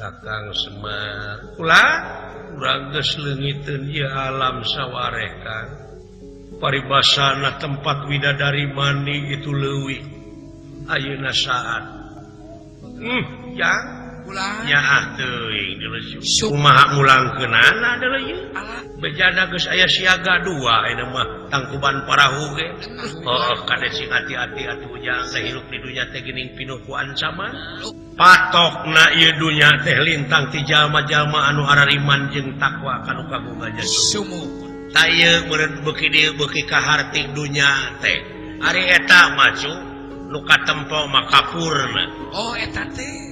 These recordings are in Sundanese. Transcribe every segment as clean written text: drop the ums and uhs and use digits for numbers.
Kakang Semar ulah urang geus leungiteun ieu alam sawarekan paribasana tempat widadari mani itu leuwih ayeuna saat yang ulah nyaah teuing deuleu kumaha ngulangkeunana deuleu ieu bejana geus aya siaga 2 eta mah tangkuban parahu ge kade sing hati-hati atuh ujang hirup di dunya teh geuning pinuh ku ancaman patokna ieu dunya teh lintang ti jalma-jalma anu arariman jeung takwa kanu kagungan sumuh ta ieu meureun beuki dieu beuki kaharti dunya teh ari eta macu nu katempo mah kapurna oh eta teh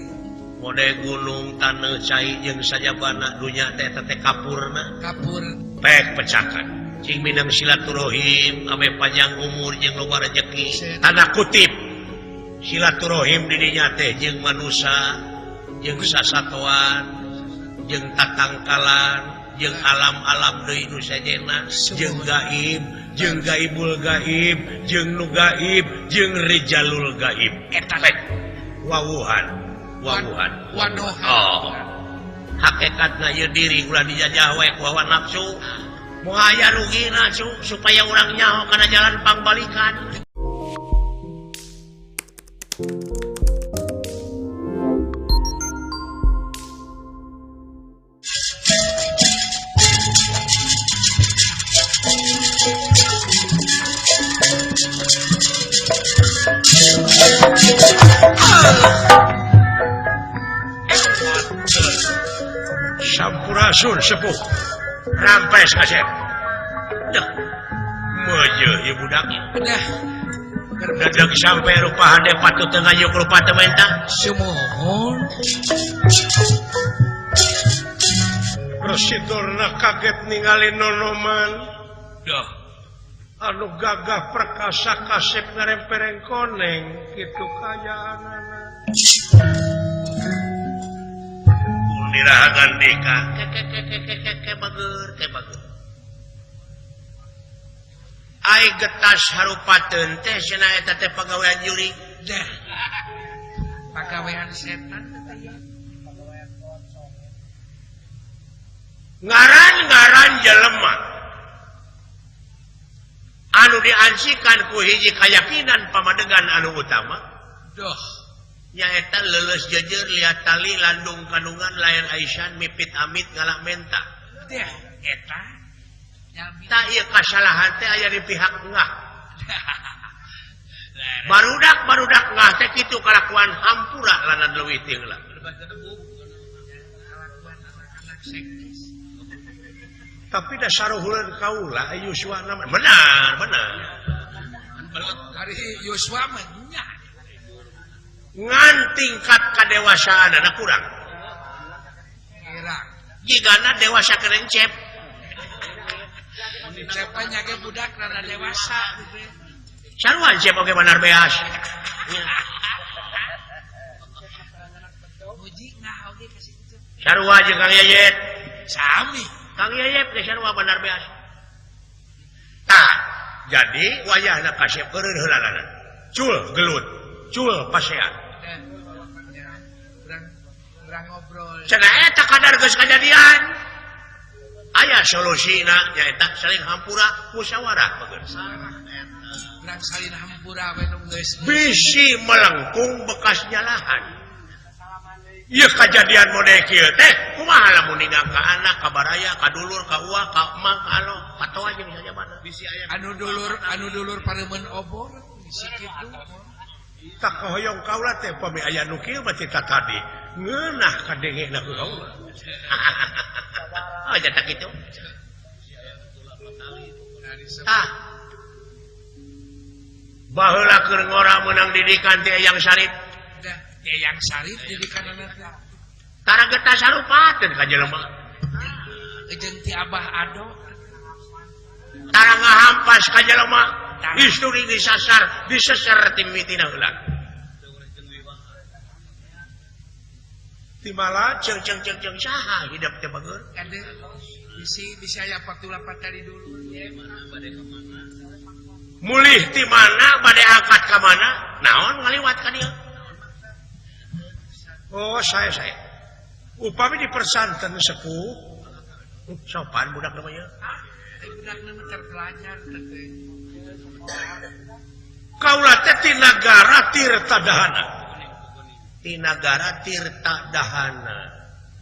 mode gunung taneuh cai jeung sajabana dunya teh teh kapurna kapur pek pecakan cing minang silaturahim ame panjang umur jeung loba rezeki tanda kutip silaturahim di dinya teh jeung manusia jeung sasatoan jeung tatangkalan jeung alam-alam deui nu sajena jeung gaib jeung gaibul gaib jeung nu gaib jeung rijalul gaib eta pek wawuhan oh hakikatna ieu diri ulah dijajah we ku hawa nafsu moal aya rugina supaya urang nyaho kana jalan pangbalikan Sampurasun sepuh rampes kasep dah meujeul ieu budak dah dadak sampai rupa hade patut teu ngayuk rupa teu menta sumuhun Rosidorna kaget ningali nonoman dah anu gagah perkasa kasep ngarempereng koneng kitu kayaanana nirahagan deka ke bager ai getas harupateun teh cenah eta teh pagawean juri dah pagawean setan ngaran jelema anu diansikan ku hiji kayakinan pamadegan anu utama doh nyaeta leuleus jejer lihat tali landung kandungan layan Aisyah mipit amit ngalak menta teh eta tak ieu kasalahan teh aya di pihak engah barudak ngah teh kitu kalakuan hampura lanan leuwih ti heula tapi da saruhuleun kaula Yuswa nama benar hari Yuswa mah nya ngan tingkat kadewasaan anak kurang kira jigana dewasa kerencep cepanya ge budak rada dewasa sarua cep oge benar beas muji ngah oge kasih kitu sarua jeung Kang Yayet sami Kang Yayet ge sarua benar beas tah jadi wayahna kasep eureun heulanan cul gelut cul pasean urang ngobrol cenah eta kadar geus kajadian aya solusina nyaeta saling hampura musyawarah bageun urang salin hampura we nu geus bisi melengkung bekas nyalahan ieu kajadian mode kieu teh kumaha lamun ninggal ka anak ka baraya ka dulur ka uwa ka emang ka alo patoa jeung sajabana bisi aya anu dulur pareumeun obor bisi kitu tak hoyong kaula teh pami aya nu kieu mah tika tadi ngeunah ka dengena ku kaula oh jata kitu tah baheula keur ngora meunang didikan ti Eyang Sarip dah Eyang Sarip didikan anak tara getas harupateun ka jelema jeung ti Abah Ado tara ngahampas ka jelema istri diseser timitina heula timala ceng saha hidup teh bageun ade bisi aya 48 tadi dulu mulih ti mana bade angkat ka mana naon ngaliwat ka dieu oh saya upami di persanten sepuh sopan budak namanya budak nama terpelajar kaula teh ti nagara Tirta Dahana di negara Tirta Dahana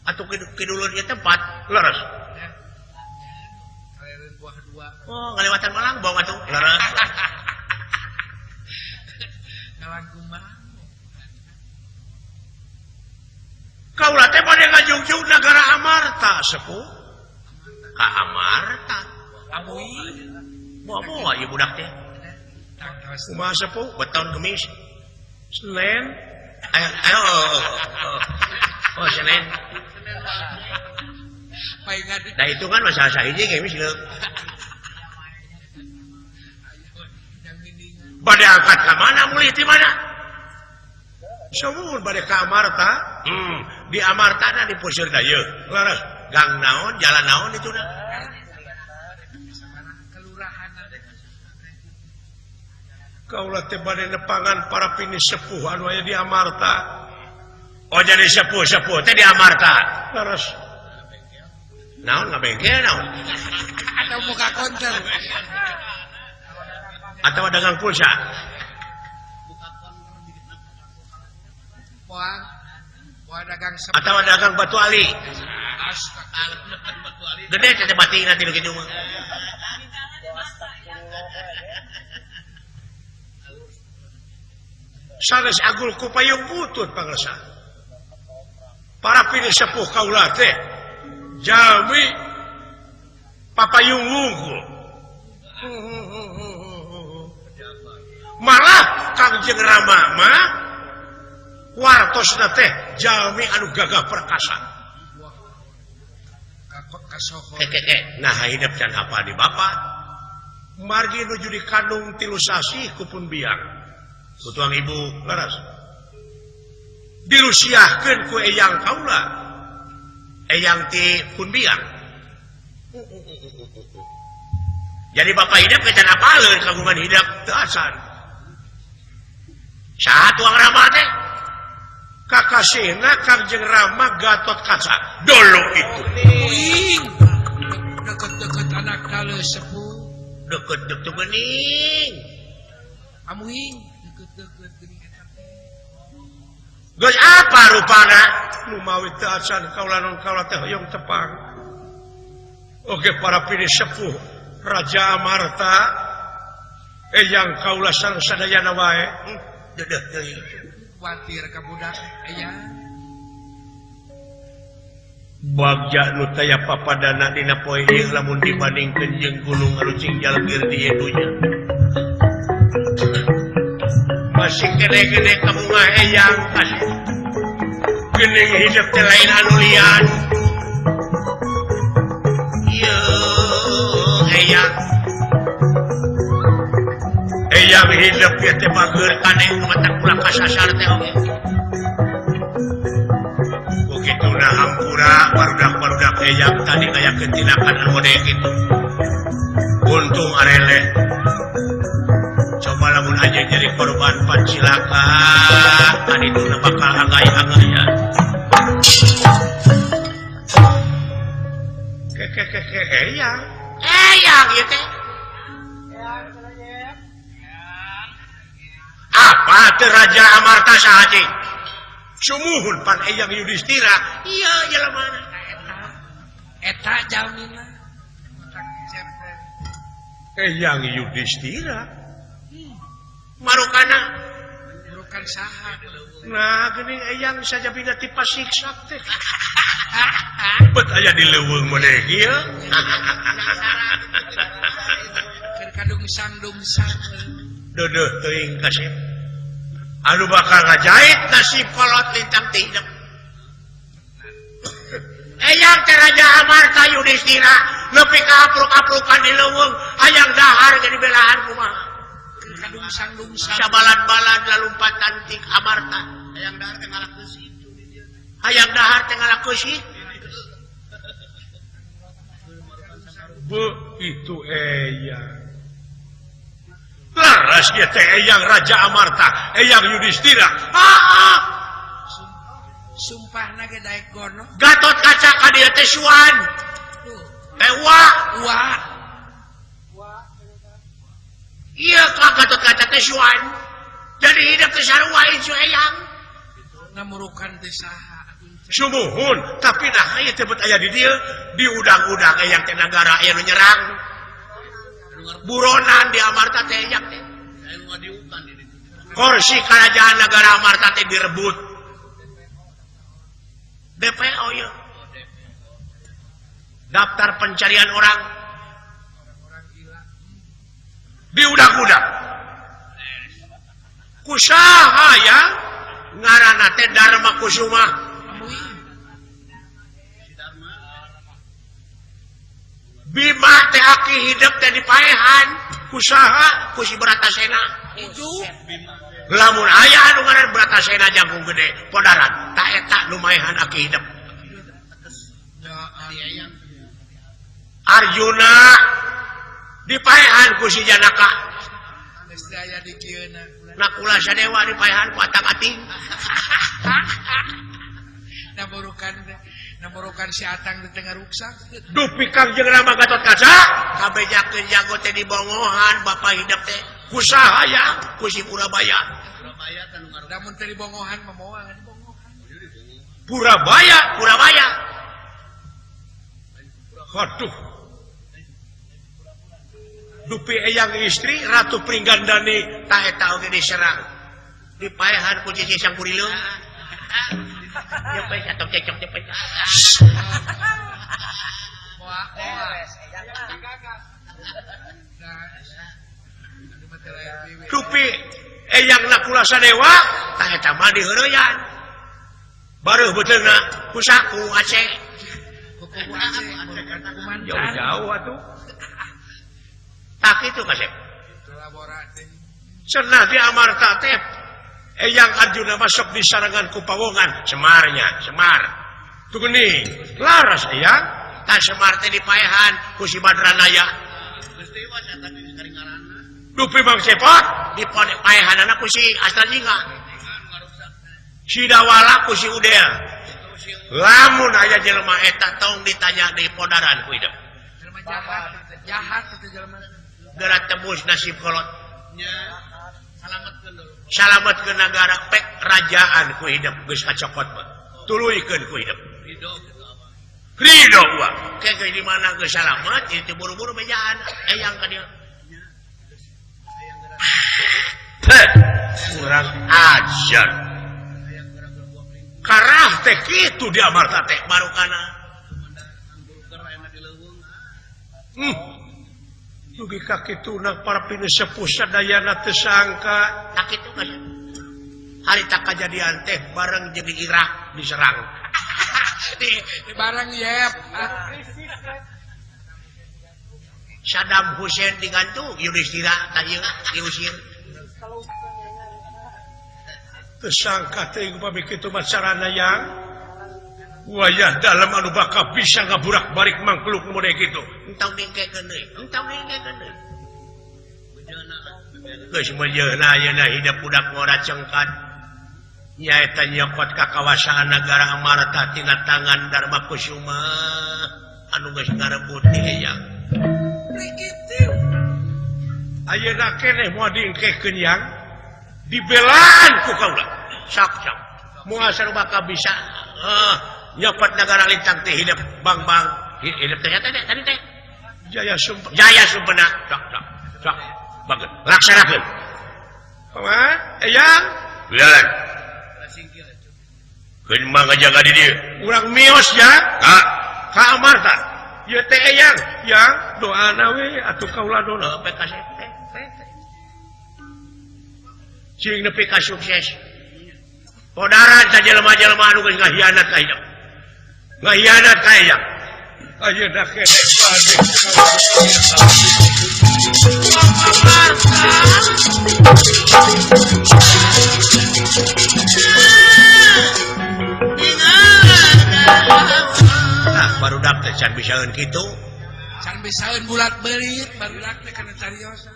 atau kidulun ieu tempat leres buah dua oh ngalewatan Malang bawa atuh leres kawan kumaha kaula teh bade ngajungjung negara Amarta sepuh ka Amarta amui bawa ieu budak teh kumaha sepuh beton gemis Senin ayo Senin nah itu kan masalah sahiji gemis bade angkat ke mana mulih di mana Sumuhun bade ka Amarta di Amarta na di puseur da yeuh leres gang naon jalan naon itu na kelurahan kaula teh bade nepangan para pini sepuh anu aya di Amarta oh jadi sepuh teh di Amarta leres naon ngabengkel naon atau muka konter atau dagang pulsa Poa dagang atau dagang batu ali gede teh bati nanti lu kitu mah sanes agul ku payung butut pangresa para pini sepuh kaula teh jalmi papayung wungkul malah Kangjeng Rama mah wartosna teh jalmi anu gagah perkasa nah hidup can apa di bapak margi nuju di kandung 3 sasi kupun biang ku tuang ibu leres dilusiahkeun ku eyang kaula eyang ti pun biang jadi bapak hidup kecan apaleun kagungan hidup teu asan saha tuang Rama teh kakasihna Kangjeng Rama Gatot Kaca dulu itu deket-deket anak tale sepuh deket-deket bening amuing deket-deket geuning eta geus apa rupana nu mawi teu asan kaula non kaula teh hoyong tepang oge para pini sepuh Raja Amarta eyang kaula sareng sadayana wae dedeh teuing khawatir ka budak aya bagja nu taya papadana dina poe ieu lamun dibandingkeun jeung gunung anu cingjalgir di dunya masih gede-gede kabunga eyang kasih geuning hidup teh lain anu lian eyang hidup ya teh bageur kaneng mata kula kasasar teh oge begituna hampura barudak-barudak eyang tadi aya ketinakan anu mode kitu untung arele coba lamun aja jadi korban pancilaka tadi itu bakal anggai-anggai ya eyang ieu teh apa teh Raja Amarta saha cing sumuhun pan eyang Yudhistira iya jelema eta jalmina eyang Yudhistira marukana bukan saha nah geuning eyang saja bina ti pasiksa teh bet aya di leuweung mode kieu keur kadungsang-dungsang deudeut teuing kasih anu bakal ngajait nasib kolot lintang ti hidup eyang teh Raja Amarta Yudhistira nepi ka apluk-aplukan di leuweung hayang dahar jadi belahan kumaha kadungsang-dungsang sabalan-balan lalumpatan tik Amarta hayang dahar teh ngalakeun situ hayang dahar teh ngalakeun situ bu itu eyang laras dia teh eyang Raja Amarta eyang Yudhistira sumpah nage daek gono. Gatot Kaca ka dieu teh suan. Tewa. Wah. Iya ka Gatot Kaca teh suan. Jadi hidup teh sarua ieu eyang. Namurukan teh saha. Sumuhun, tapi nah ieu teh bet aya di dieu, di udang-udang eyang teh nagara aya nu nyerang. Buronan di Amarta teh eyang teh. Kursi kerajaan negara Amarta teh direbut. DPO ya. Daftar pencarian orang. Di udang-udang. Kusaha ya ngaranna teh Dharma Kusuma. Bima teh aki hidup teh di paehan. Kusaha ku si Bratasena. Itu Lamun aya anu ngaran Bratasena jangkung gede podaran tak eta nu maehan aki hidup. Arjuna dipaehan ku si Janaka. geus aya di kieuna. Nakula Sadewa dipaehan ku Atang-Ating. Namurukan si Atang di tengah ruksak. Dupi Kangjeng Rama Gatot Kaca kabejakeun jago teh di bongohan Bapak hidup teh kusaha ya ku si Purabaya. Namun teh di bongohan memoal di bongohan. Purabaya. Aduh. Dupi eyang istri Ratu Pringgandani ta eta oge diserang. Dipaehan ku Cici Sang Kurileung. Ya pe atau cecok teh pe. Dupi eyang nakula Sadewa ta eta mah diheureuyan. Baruh beteungna ku saku Aceh. Jauh-jauh atuh. Tak itu kasep. Cenah di Amarta teh eyang Arjuna masuk di sarangan ku Pawongan Semarnya, Semar. Tu geuning, laras eyang ta Semar teh dipaehan ku si Badranaya. Dupi Mang Cepot dipaehanana ku si Astajingga. Si Dawala ku si Udel. Lamun aya jelema eta tong ditanya di podaran ku hidup. Jelema jahat itu jelema. Gerak tembus nasib kolot. Salametkeun negara pek kerajaan ku hidup geus kacokot mah. Tuluikeun ku hidup. Ridho wa. Kege di mana geus salamet itu buru-buru bejaan eyang ka dieu. Kurang ajar. Karah teh kitu di Amarta teh barukana. Dugi ka kituna para pinusepuh sadayana teu sangka. Tak kitu kan. Harita kajadian teh bareng jeung di Irak diserang. Di bareng yep. Saddam Hussein digantung Yudhistira tadieu diusir. Teu sangka teh upami kitu mah carana yang wayah dalam anu bakal bisa ngaburak-barik mangkluk model gitu. Entau dingkekeun deui, entau dingkekeun deui. Geus mejeuna ayeuna hidup budak ngora cengkat. Nyaeta nyokot ka kawasan negara Amarta tina tangan Dharma Kusuma anu geus ngarebut di eyang. Begitu. Ayeuna keneh moal dingkekeun yang dibelaan ku kaula. Sak-sak. Moal sareng bakal bisa nyopot negara lintang teh hidup bang hidup teh tadi teh Jaya Sumpena sok bagus laksanakeun paman eyang biaran keun mah ngajaga di dieu urang mios ya ka Amarta ieu teh eyang yang doana we atuh kaula doa pe ka teh cing nepi ka sukses podaran sa jelema-jelema anu geus ngahianat ka hidup ngahianat ka eyang ayeuna keneh nah barudak teh can bisaeun kitu Can bisaeun bulat beurit barudak teh kana cariosan.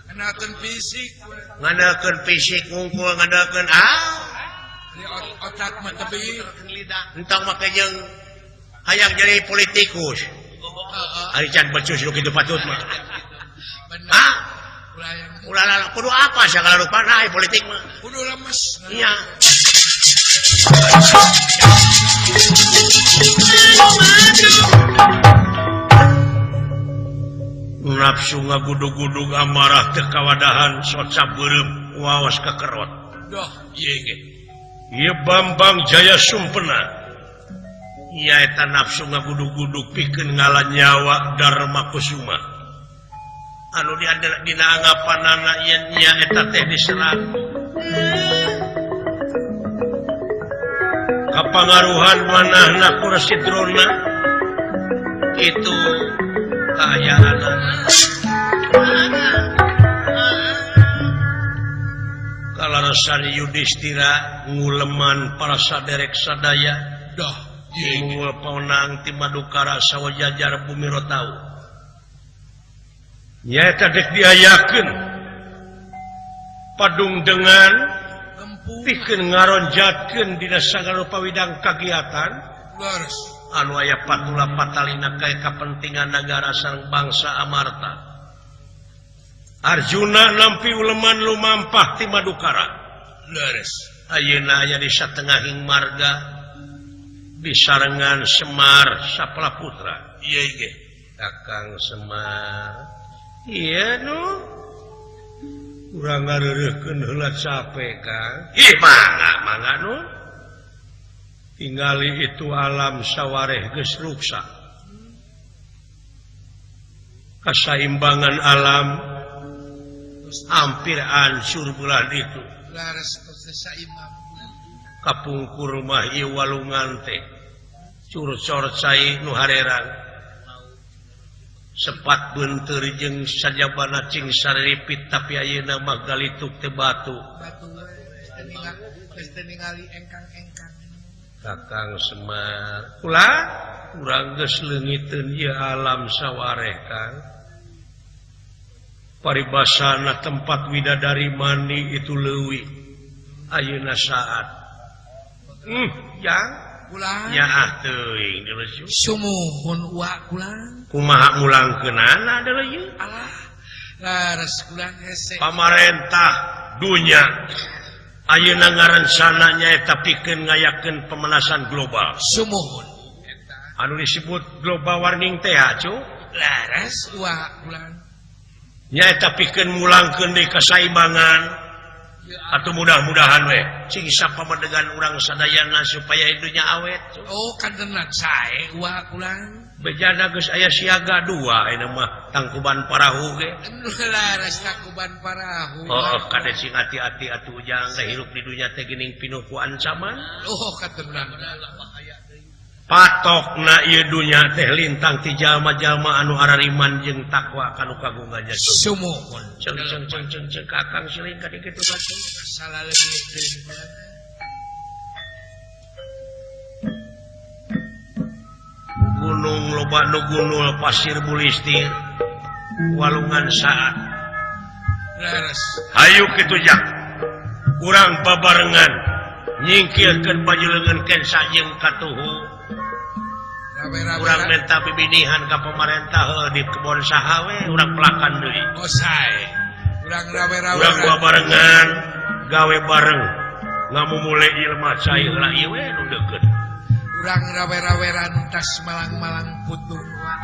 Ngandalkeun fisik. Ngandalkeun fisik ngungkul ngandalkeun otak mah tapi entang make jeung hayang jadi politikus ari can becus nu kitu patut mah ah ulah kudu apa sagala rupana politik mah kudu lemes iya nafsu ngagudug-gudug amarah teu kawadahan soca beureum waos kakerot doh ieu ge ieu Bambang Jaya Sumpena ieu eta nafsu ngagudug-gudug pikeun ngalah nyawa Dharma Kusuma anu dina anggapanana yen nya eta teh diserang kapangaruhan manahna Kurasidrona itu kaayaan kalarasan Yudhistira nguleman para saderek sadaya doh ngul paunang ti Madukara sawajajar bumi rotau nyaeta dek diayakeun padung dengan pikeun ngaronjatkeun dina sagala pawidang kagiatan leres anu aya patula patalina kae kapentingan negara sareng bangsa Amarta. Arjuna nampi uleman lumampah ti Madukara. leres Ayeuna aya di satengahing marga disarengan Semar Saplaputra. ieu ge Kakang Semar. Iya nu. Urang ngareureuhkeun heula capek, Kang. Ih mangga nu. Tingali itu alam sawareh geus ruksa. Kasaimbangan alam hampir hancur bulan itu. lares saimbang Kapungkur mah ieu walungan teh. Curcor cai nu hareran. Sepat beunteur jeung sajabana cing saripit tapi ayeuna mah galituk teh batu. batu geus teu ningali engkang-engkang Kakang Semar. Ulah urang geus leungiteun ieu alam sawareh, Kang. Paribasana tempat widadari mandi itu leuwih. Ayeuna saat. Yang ulah nyaah teuing deuleu su. sumuhun wa kulang Kumaha mulangkeunana deuleu ieu? alah lares kulang hese Pamarentah dunya ayeuna ngarencana nyaeta pikeun ngayakeun pemanasan global. sumuhun Anu disebut global warming teh cu. lares wa kulang Nyaeta pikeun mulangkeun deui kasaimbangan. Atuh mudah-mudahan we cing sapamadegan urang sadayana supaya hidunya awet. oh kantenan sae wa kulang Bejana geus aya siaga 2 ayeuna mah tangkuban parahu ge. lares takuban parahu Oh, kade sing hati-hati atuh ujang hirup di dunya teh geuning pinuh ku ancaman. oh kantenan Patokna ieu dunya teh lintang ti jalma-jalma anu arariman jeung takwa kanu kagungan nya. sumuhun Ceng kakang seuing ka dieu kitu bae. salah lebih Gunung loba nu gunul pasir bulistir. Walungan saat. lares Hayu kitu jak. Urang babarengan nyingkirkeun baju leungeun ken sajeung katuhu. Urang minta bibinihan ka pamarentah di kebon saha we urang pelakan deui. oh sae urang rawe-rawe Urang babarengan gawe bareng ngamumule ilmu cai heula ieu we nu deukeut. urang rawe-raweran tas malang-malang putur wa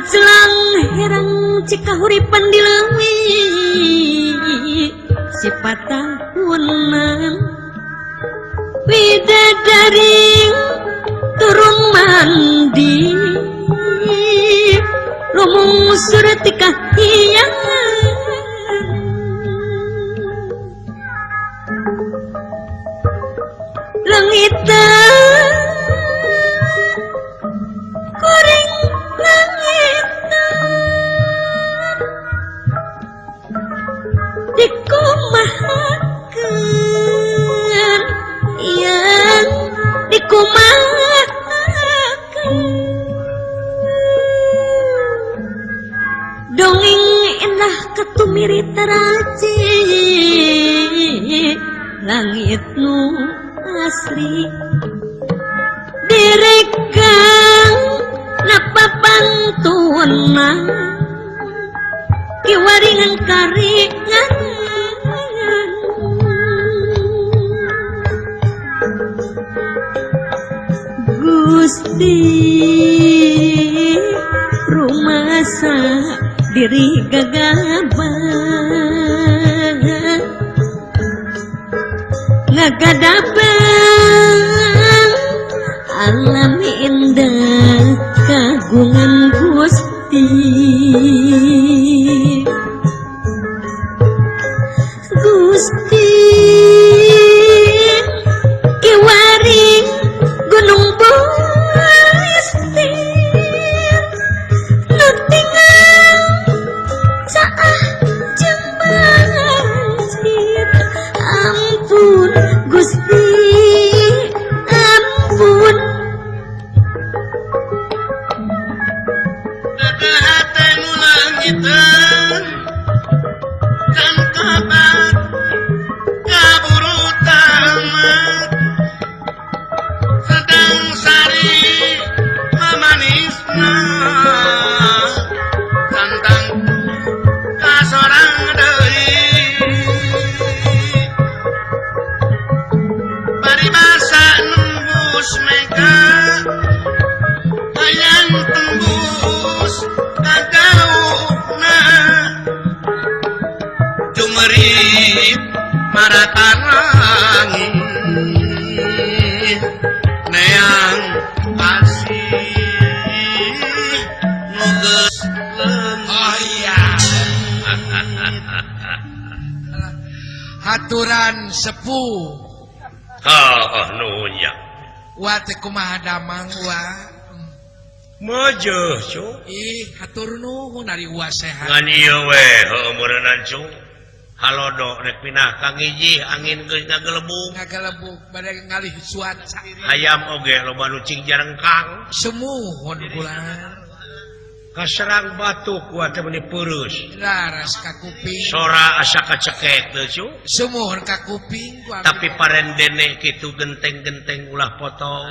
selang herang cikahuripan dilewi sifat tahunan widadari turun mandi rumung surati kahiyangan langit kuring langit dikumahakeun yang dikumahakeun dongeng indah katumiri taraji langit nu asli direkang napa pantuna kiwaringan karingan Gusti rumasa diri gagabah ngagadabang alam indah kagungan Gusti Gusti kiwaring gunung Buristir nutingan saah jembanjir ampun Gusti ampun hate nu langitan kan kabat kaburu tamat sedang sari mamanisna tantang kasorang deui paribasa nembus mega hayang tembus kagauna jumerit maratanangin neang kasih nuges Oh iya. Haturan sepuh. nuhun ya Wa teh kumaha damang wa. meujeul cu Ih, hatur nuhun ari wa sehat. ngan ieu we heuh meureunnan cu halodo rek pinah ka ngiji angin geus ngagelebung Ngagalebuk bade ngalih cuaca. hayam oge loba nu cing jarengkang Semuhun kula. kaserang batuk kuat meni peurus Laras ka kuping. sora asa kacekek teu cu Semuhun ka kuping ku. tapi parendene kitu genteng-genteng ulah potong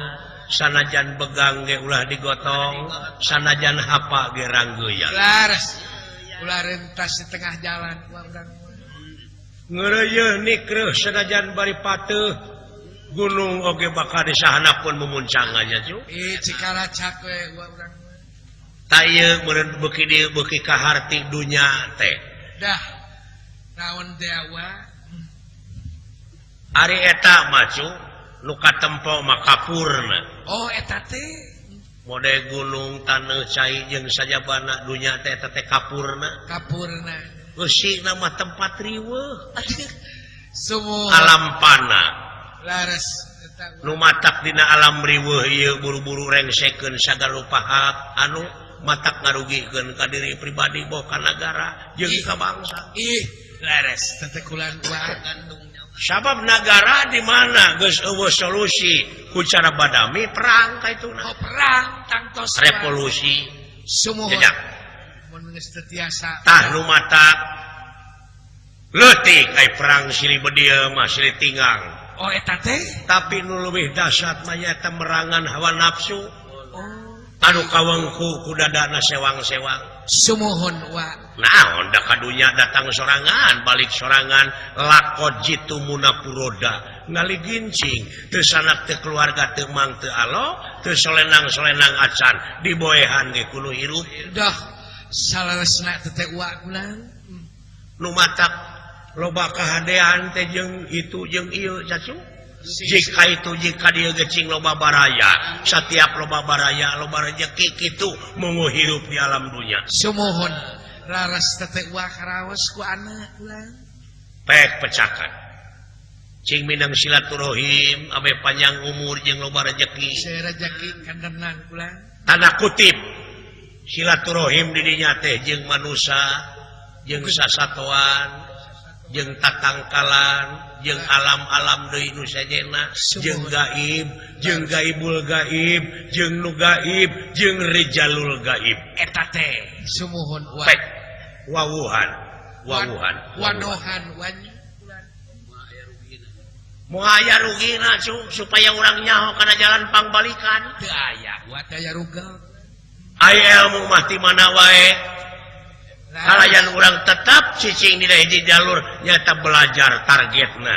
sanajan begang ge ulah digotong sanajan hapa ge ranggeuyan Laras. Ulah rentas di tengah jalan ku urang. ngeureuyeun nikreuh sanajan bari pateuh gunung oge bakal disahanapeun memuncangannya cu Ih, cikalacak we ku urang. tayeu meureun beuki dieu beuki kaharti dunya teh Dah. Naon dewa? ari eta mah cu nu katempo mah kapurna Oh, eta teh. mode gunung taneuh cai jeung sajabana dunya teh eta teh kapurna Kapurna. eusina mah tempat riweuh Semua alam pana laras eta nu matak dina alam riweuh ieu buru-buru rengsekeun sagala pahak anu matak ngarugikeun ka diri pribadi boh ka nagara jeung ka bangsa ih laras teh kulan wa sabab nagara di mana geus eueuh solusi ku cara badami perang ka ituna oh perang tangtos revolusi semua jejak mun geus teu tiasa tah nu matak leutik ai perang silih beudieu mah silih tinggang oh eta teh tapi nu leuwih dahsyat mah nyaeta merangan hawa nafsu oh anu kawengku ku dadana sewang-sewang sumuhun wa naon da kadunya datang sorangan balik sorangan lakod jitu munapuroda ngali gincing teu sanak teu keluarga teu mang teu alo teu solenang-solenang acan diboehan ge kudu hirup dah salaresna teh teh uak ulang nu matak loba kahadean teh jeung itu jeung ieu cacu jika itu jika dia gecing loba baraya setiap loba baraya loba rezeki kitu mungu hirup di alam dunia sumohon laras teh teh uak karaos ku anak ulang pek pecakan cing minang silaturahim abe panjang umur jeung loba rezeki saya rezeki kandenan ulang tanda kutip silaturahim di dinya teh jeung manusia jeung sasatoan jeung tatangkalan jeung alam-alam deui nu sajena jeung gaibul gaib jeung nu gaib jeung rijalul gaib eta teh sumuhun uang pek wawuhan wanohan wanya mau aya rugina supaya urang nyaho kana jalan pangbalikan teu aya wa daya rugal aya ilmu mah ti mana wae kalayan urang tetap cicing dina hiji jalur nyata belajar targetna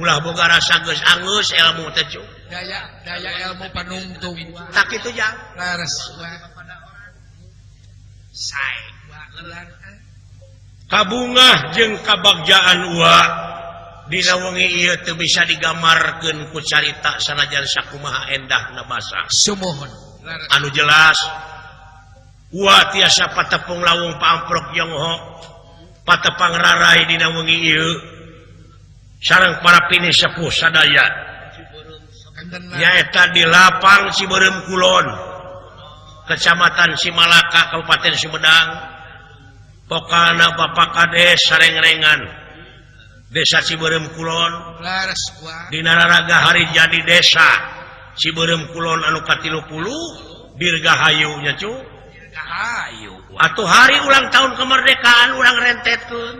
ulah boga rasa geus angeus ilmu teh cu daya ilmu panungtung tak kitu jang laras wa sae wa ulang kabungah jeung kabagjaan wa dina wengi ieu teu bisa digamarkeun ku carita sanajan sakumaha endahna basa sumuhun anu jelas wa tiasa patepung lawung paamprok Yongho patepang rarai dina wengi ieu sareng para pini sepuh sadaya nyaeta di lapang Cibeureum Kulon Kecamatan Simalaka Kabupaten Sumedang pokana Bapak Kades sareng-rengan Desa Cibeureum Kulon laras wa dina raraga hari jadi desa Cibeureum Kulon anu ka30 Dirgahayu nya cu ayo atuh hari ulang tahun kemerdekaan urang rentetkeun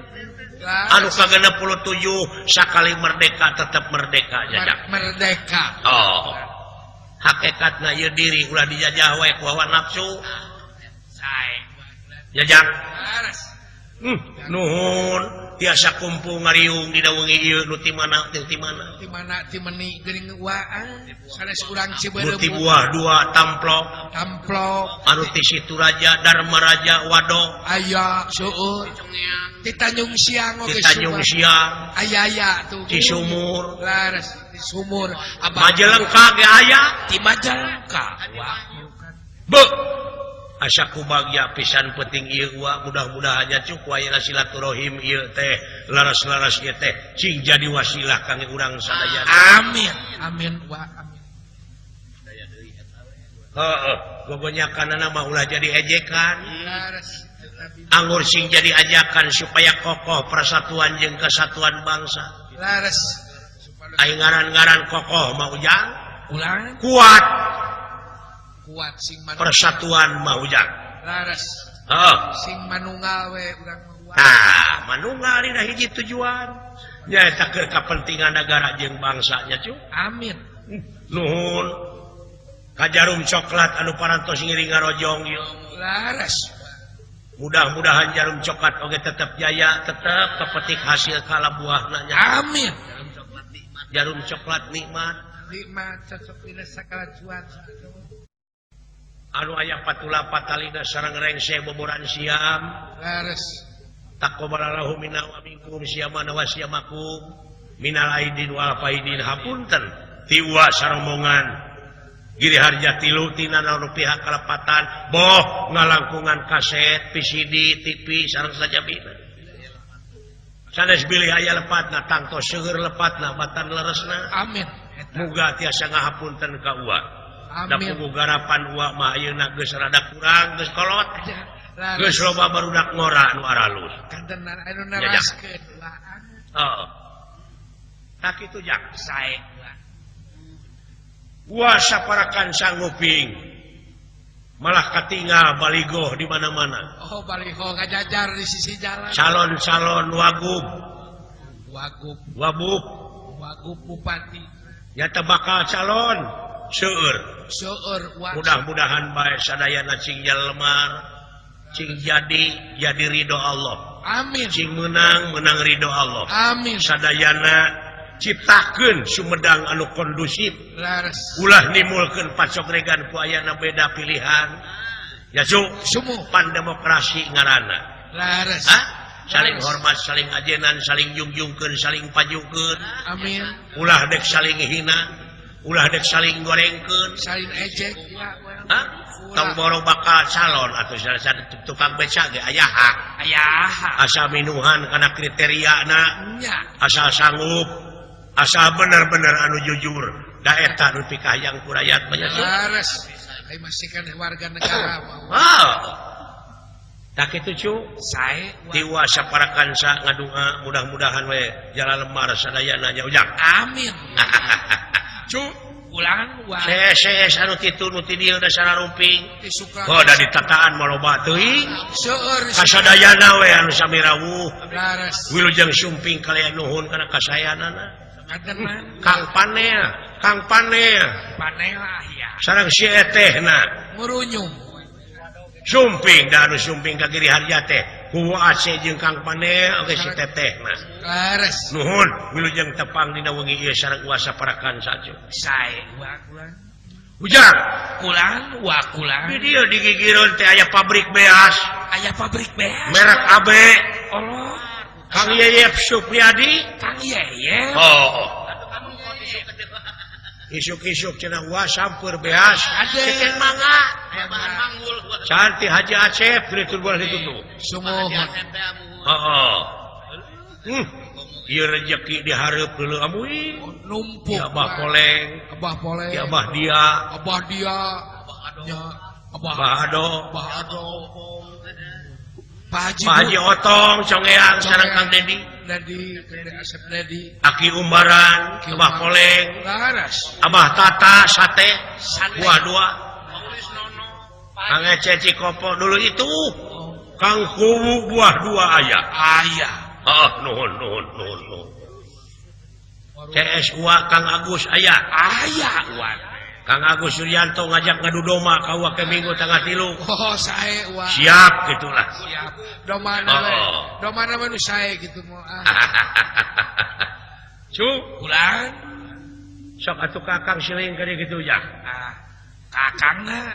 anu ka-67 sakali merdeka tetap merdeka jajak merdeka oh hakikatna ieu diri ulah dijajah wae ku hawa nafsu sae jajak laras nuhun tiasa kumpul ngariung dina wengi ieu nu ti mana teh ti mana di mana ti meuni geuning waan sanes urang nu Cibeureum ti buah dua tamplok anu ti Situ Raja Dharma Raja Wado aya seueur ti Tanjung Siang ti Tanjung Siang aya tuh ti Sumur laras di Sumur Majalengka ge aya di Majalengka wah be asa kubagya pisan penting ieu wa mudah-mudahan cuk wayana silaturahim ieu teh laras-laras ieu teh cing jadi wasilah kangge urang sadaya amin amin wa amin heeh gogonyakanna mah ulah jadi ejekan laras anggur sing jadi ajakan supaya kokoh persatuan jeung kesatuan bangsa laras aya ngaran-ngaran kokoh mah ujang ulang kuat sing persatuan mah ujang laras sing manunggal we urang mah manunggal dina hiji tujuan nyaeta keur kapentingan negara jeung bangsa nya cu amin nuhun ka Jarum Coklat anu parantos ngiring ngarojong ieu laras mudah-mudahan Jarum Coklat oge tetep jaya tetep kepetik hasil kala buahna nya amin Jarum Coklat nikmat cocok dina sakala cuaca anu aya patula patalina sareng rengse boboran siam laras taqabbalallahu minna wa minkum siyamana wa siyamakum minal aidin wal faidin hapunten tiwa sarombongan Giri Harja tilu tina anu pihak kalepatan boh ngalangkungan kaset PCD TV sareng sajabina sanes bilih aya lepatna tangtos seueur lepatna batan leresna amin muga tiasa ngahapunten ka uang da amin pugu garapan uang mah ayeuna geus rada kurang geus kolot geus loba barudak ngora nu aralus kantenan anu naraskeun heeh tak kitu jak sae wa saparakan sangguping malah katinggal baligoh di mana-mana oh baligoh ngajajar di sisi jalan calon-calon wagub wagub bupati nyata bakal calon seueur mudah-mudahan bae sadayana cing lemar cing jadi ridho Allah amin cing menang ridho Allah amin sadayana ciptakeun Sumedang anu kondusif Laras. ulah nimulkeun pacogregan ku ayana beda pilihan ya Cuk Sumu. pan demokrasi ngaranna Laras. saling hormat saling ajenan saling jungjungkeun saling pajukeun Amin. ulah dek saling hina ulah dek saling gorengkeun Saling ejek. tong boro bakal calon atau salah satu tukang beca ge aya hak Ayah. asal minuhan karena kriteriana Nya. asal sanggup asal bener-bener anu jujur da eta nu pikayang ku rakyat banyak Laras. Ai masih kan warga negara mau. tak itu cu Sae. tiwa saparakan sa ngadunga mudah-mudahan we jalan lemar sadayana nya ujang Amin. Cu. Ulangan wah. ses anu kitu nu ti dieu da sararumping Suka. da ditataan maloba teuing Seueur. kasadayana we anu sami rawuh Laras. wilujeng sumping kalian nuhun kana kasayanana Kadenan. Kang Panea Panelah ya. sareng si etehna Murunyum. sumping da anu sumping ka Giri Harja teh ku Aceh jeung Kang Panea oge si tetehna Laras. nuhun wilujeng tepang dina wengi ieu sareng uasa parakan sajo Sae. Wah kulan. ujang Kulan. Wah kulan. di dieu di Gigireun teh aya pabrik beas Aya pabrik beas. merek AB Allah. Kang Yeyep Supriyadi Kang Yeye. isuk-isuk cenah wah sampeur beas Ade. Ceken mangga cantik Haji Aceh itu boleh ditutup Sumuhun. ieu rezeki dihareup heula amuy Numpuk. ya Abah Poleng Abah Poleng. ya Abah Dia Abah dia. Nya. Abah. Abah Ado Abah Ado. Pak Haji. Pak Haji Otong Congeang sareng Kang Dedi Dedi. Dedi Asep Dedi. Aki Umbaran Abah Poleng Laras. Abah Tata Sate Sate. buah dua Kang Ece Cikopo dulu itu Kang Kuwu buah dua aya Ayah. nuhun CS2 Kang Agus aya Ayah. Wan. Kang Agus Suryanto ngajak ngadu domba ka ke minggu tengah 3 Oh sae. Wah. siap gitulah Siap. Domana we. Domana we nu sae gitu mau. cu Kulan. sok atuh kakang siling ka dieu kitu ya Kakangna.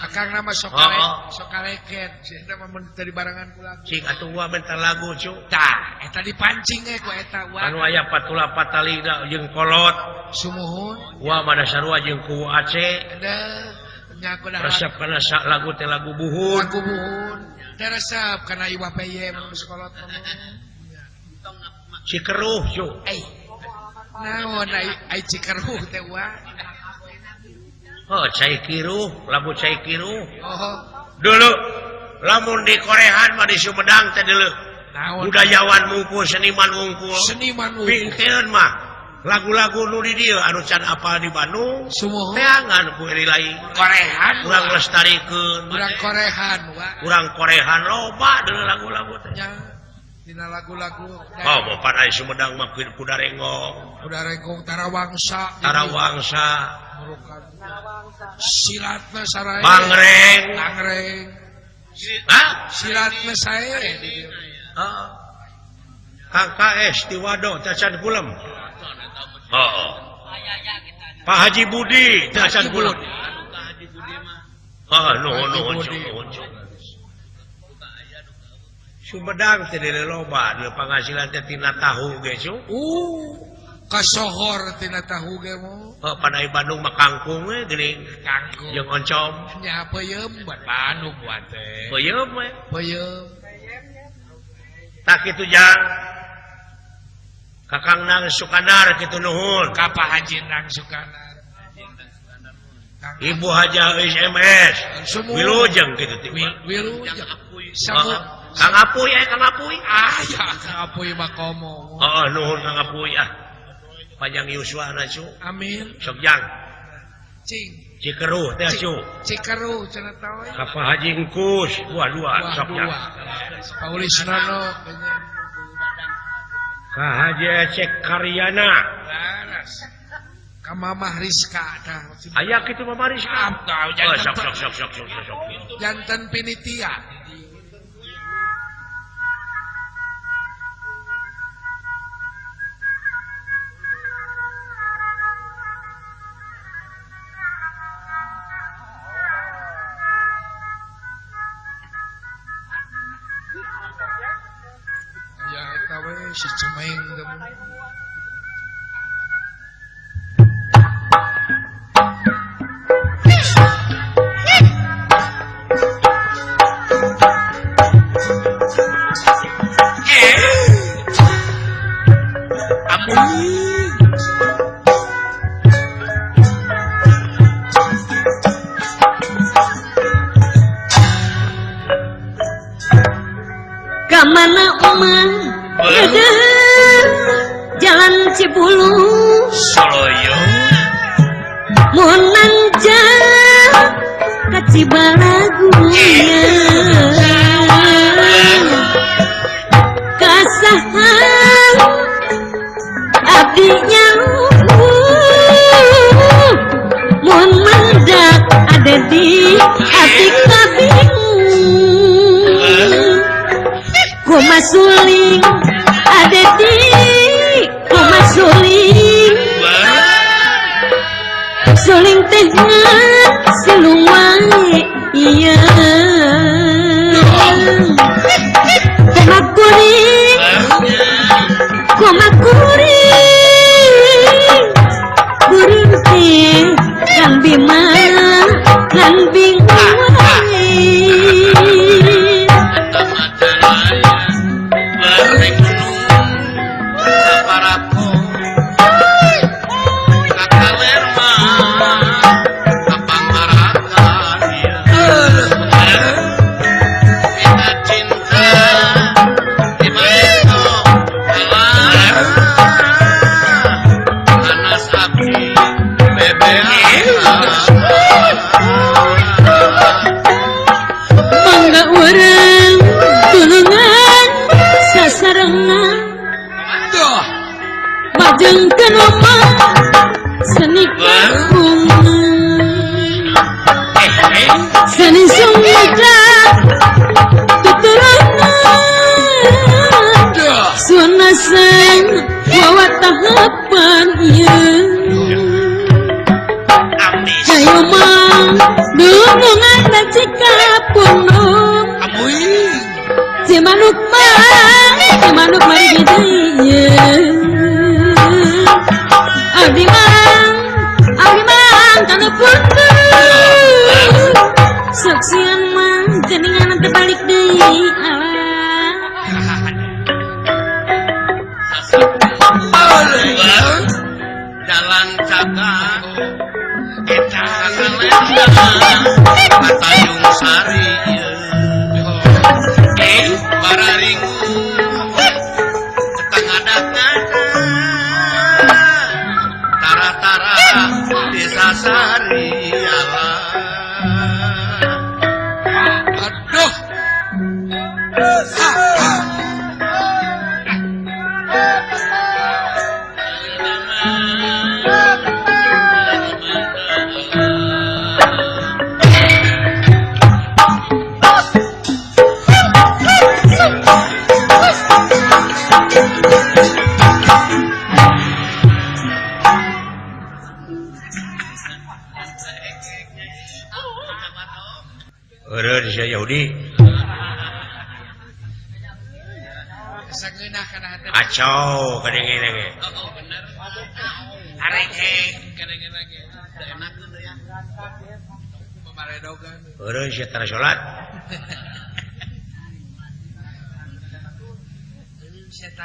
Kakang nama sokaleket. Eta mah dari barangan kulang. cing atuh gua bentar lagu cu Tah, eta dipancing ku eta anu aya patula patalina jeung kolot Sumuhun. gua mana sarua jeung ku Aceh Ada nyaku dah resep kana sak lagu teh lagu buhun lagu buhun. Teh resep kana iwa peye mun sekolot Cikeruh cu naon ai cikeruh teh wa. Cai Kiruh lagu Cai Kiruh Oh, dulu lamun di Koreaan mah di Sumedang teh dulu naon budayawan mungkul seniman mungkul seniman pinteun mah lagu-lagu nu di dieu anu can apal di Bandung Sumuhun. teangan ku eri lain Korean urang lestarikeun urang Korean wa. urang Korean loba deuleu lagu-lagu teh Nya dina lagu-lagu mau pan aya Sumedang mah kuda rengong udah rengkong tarawangsa tarawangsa silatna saraya bangreng bangreng silatna saya Kang KS di Wado teh can kulem Pak Haji Budi teh can kulem nuhun Sumedang teh di loba di penghasilan teh tina tahu ge cu kasohor tina tahu ge mo pada Bandung mah kangkung we geuning kangkung jeung oncom nya peuyeum buat Bandung buat teh peuyeum we peuyeum tak kitu jang Kakang Nang Sukanar kitu nuhun ka Pak Haji Nang Sukanar Ibu Haja SMS wilujeng kitu teh wilujeng sabu Kang Apuy Kang Apuy ya Kang Apuy mah komo nuhun Kang Apuy panjang yuswana cu amin sok jang cing Cikeruh teh cu Cikeruh cenah tahu ka Pak Haji Engkus buah dua sok jang Paulisnano ka Haji Ecek Karyana laras ka Mamah Rizka tah aya kitu Mama Rizka sok jantan pinitia we si Cemeng temu. Kamana omang jalan Cibulu Soloyo munang jah ka Cibalagunya kasahan abdinya mun mendak ada di hati kabing Koma suling ada di koma suling suling tehna silung wae iya koma kuring kuring teh kang bima kan bingung wae Mangga urang tulungan sasarengan majengkeun omah seni seni sumitra tuturangan sunasan wawatahapan ieu hayo mang dunungan da cikapunung Cimanuk mari didieu abdi mang kana punten saksian mang geningan teh balik deui jalan caga kita Patayung Sari bararingu ketengah-tengah tara-tara desa Sari aduh Orang Yahudi Sageunah kana hate. kacau kadang-kadang ge. Oh bener. Arek he Kadang-kadang ge. Enak tuh ya. Pemaredogan. orang sia tara salat.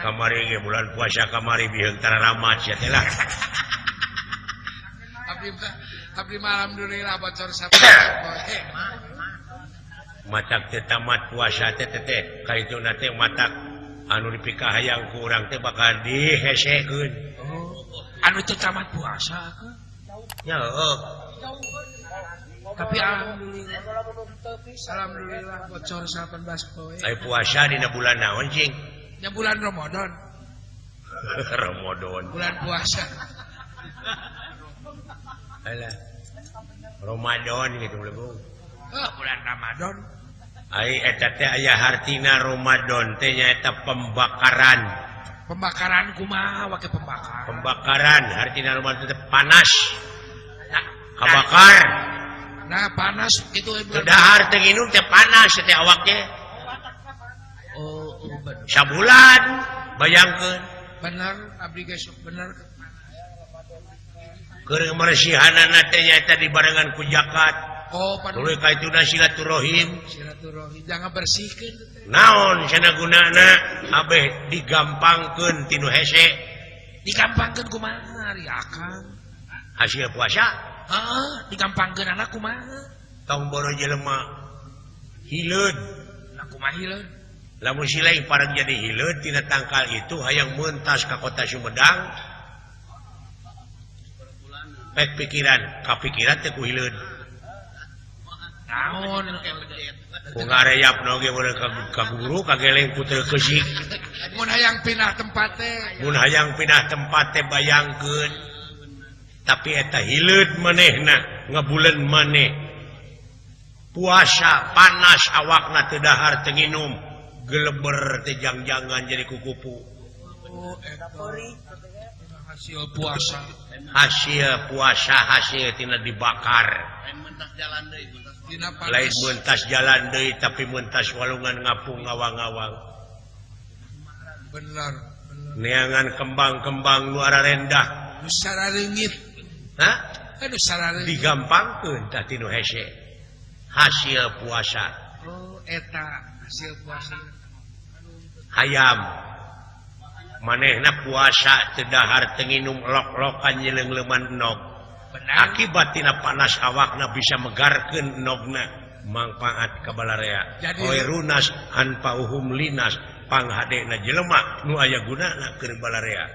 Kamari ge bulan puasa kamari biheung tara ramat sia teh lah. Abdi alhamdulillah bocor sapet. Matak teh tamat puasa teh teh kaituna teh matak anu dipikah hayang ku urang teh bakal dihesekeun. Oh, anu teh tamat puasa ke? Ya heuh. Tapi alhamdulillah bocor 18 poe. Ai puasa dina bulan naon cing? Ya bulan Ramadan. Ramadan. Bulan puasa. Alah. Ramadan gitu leuweung. Bulan Ramadan. Ai eta teh aya hartina Ramadan teh nyaeta pembakaran. Pembakaran kumaha wake pembakar? Pembakaran hartina Ramadan teh panas. Kabakar. Nah, panas gitu bulan. Dahar teh nginum teh panas teh awak teh. Oh, bener. Sabulan bayangkeun bener abdi geus bener keur marsihanana teh nyaeta dibarengan ku zakat oh pada tuluy ka ituna silaturahim silaturahim jangan bersihkeun naon cenah gunana abeh digampangkeun tinu hese digampangkeun kumaha ari akang hasil puasa heeh digampangkeun anak kumaha tong boro jelema hileud nah kumaha hileud lamun silai parang jadi hileud tina tangkal itu hayang meuntas ka kota Sumedang pek pikiran kapikiran teh ku hileud naon ku ngareyapna oge beuneu ka guru kageleng puter keusik mun hayang pindah tempat teh mun hayang pindah tempat teh bayangkeun tapi eta hileud manehna ngabuleun maneh puasa panas awakna teu dahar teu nginum geleber teh jang-jangan jadi kukupu oh eta hasil puasa hasil tina dibakar dina lain panas mentas jalan deui tapi mentas walungan ngapung ngawang-ngawang bener neangan kembang-kembang nu rendah nu sarareungit hah nu sarareungit digampangkeun tah tinu hese hasil puasa oh eta hasil puasa hayam manehna puasa teu dahar teu nginum lok-lokan nyeleung-leuman nog benar akibat tina panas awakna bisa megarkeun nogna mangpaat ka balarea Jadi- hoirunas anpauhum linas panghadena jelema nu aya gunana keur balarea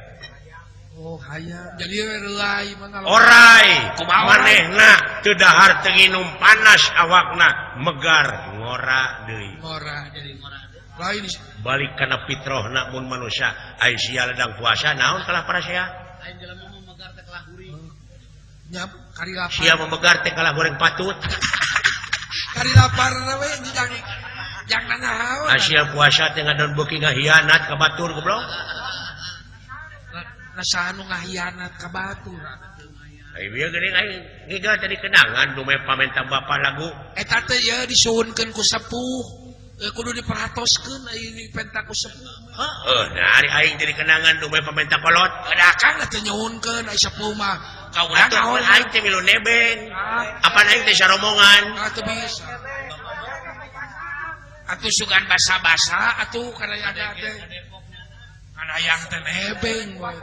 oh hayang jadi relai mangga orai Kumaha? manehna teu dahar teu nginum panas awakna megar ngora deui ngora jadi ngora lain balik kana fitrahna mun manusia ai sia ledang puasa naon kalah para sia nyap kari lapar sia memegar teh kalah goreng patut kari lapar we yang nanahaon hasil puasa teh ngadon beuki ngahianat ka batur goblok nasaha nu ngahianat ka batur ai bieu geuning aing ngigal tadi kenangan nu me pamenta bapa lagu eta teh ya disuhunkeun ku sepuh kudu diperhatoskeun ieu penta ku sepuh heeh nah ari aing jadi kenangan nu me pamenta kolot ada kang teh nyuhunkeun ai sepuh mah ka urang atuh naon aing teh milu nebeng apa aing teh saromongan atuh bisa atuh sugan basa-basa atuh kana ada teh kana yang teh nebeng we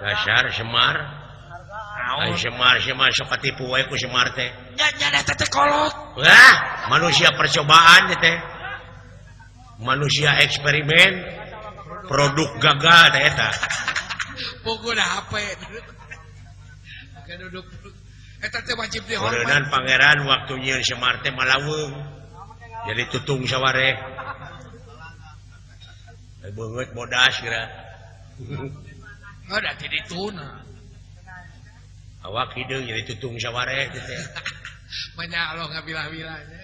dasar Semar ai naon Semar sok katipu wae ku Semar teh nya teh kolot wah manusia percobaan teh manusia eksperimen produk gagal teh eta pokoknya HP kan duduk eta teh wajib dihormat Oreunan pangeran waktu nyieun Semar teh malaweung jadi tutung sawareh beungeut bodas geura ada di tuna awak hideung jadi tutung sawareh teh banyak Allah ngabilah-bilahnya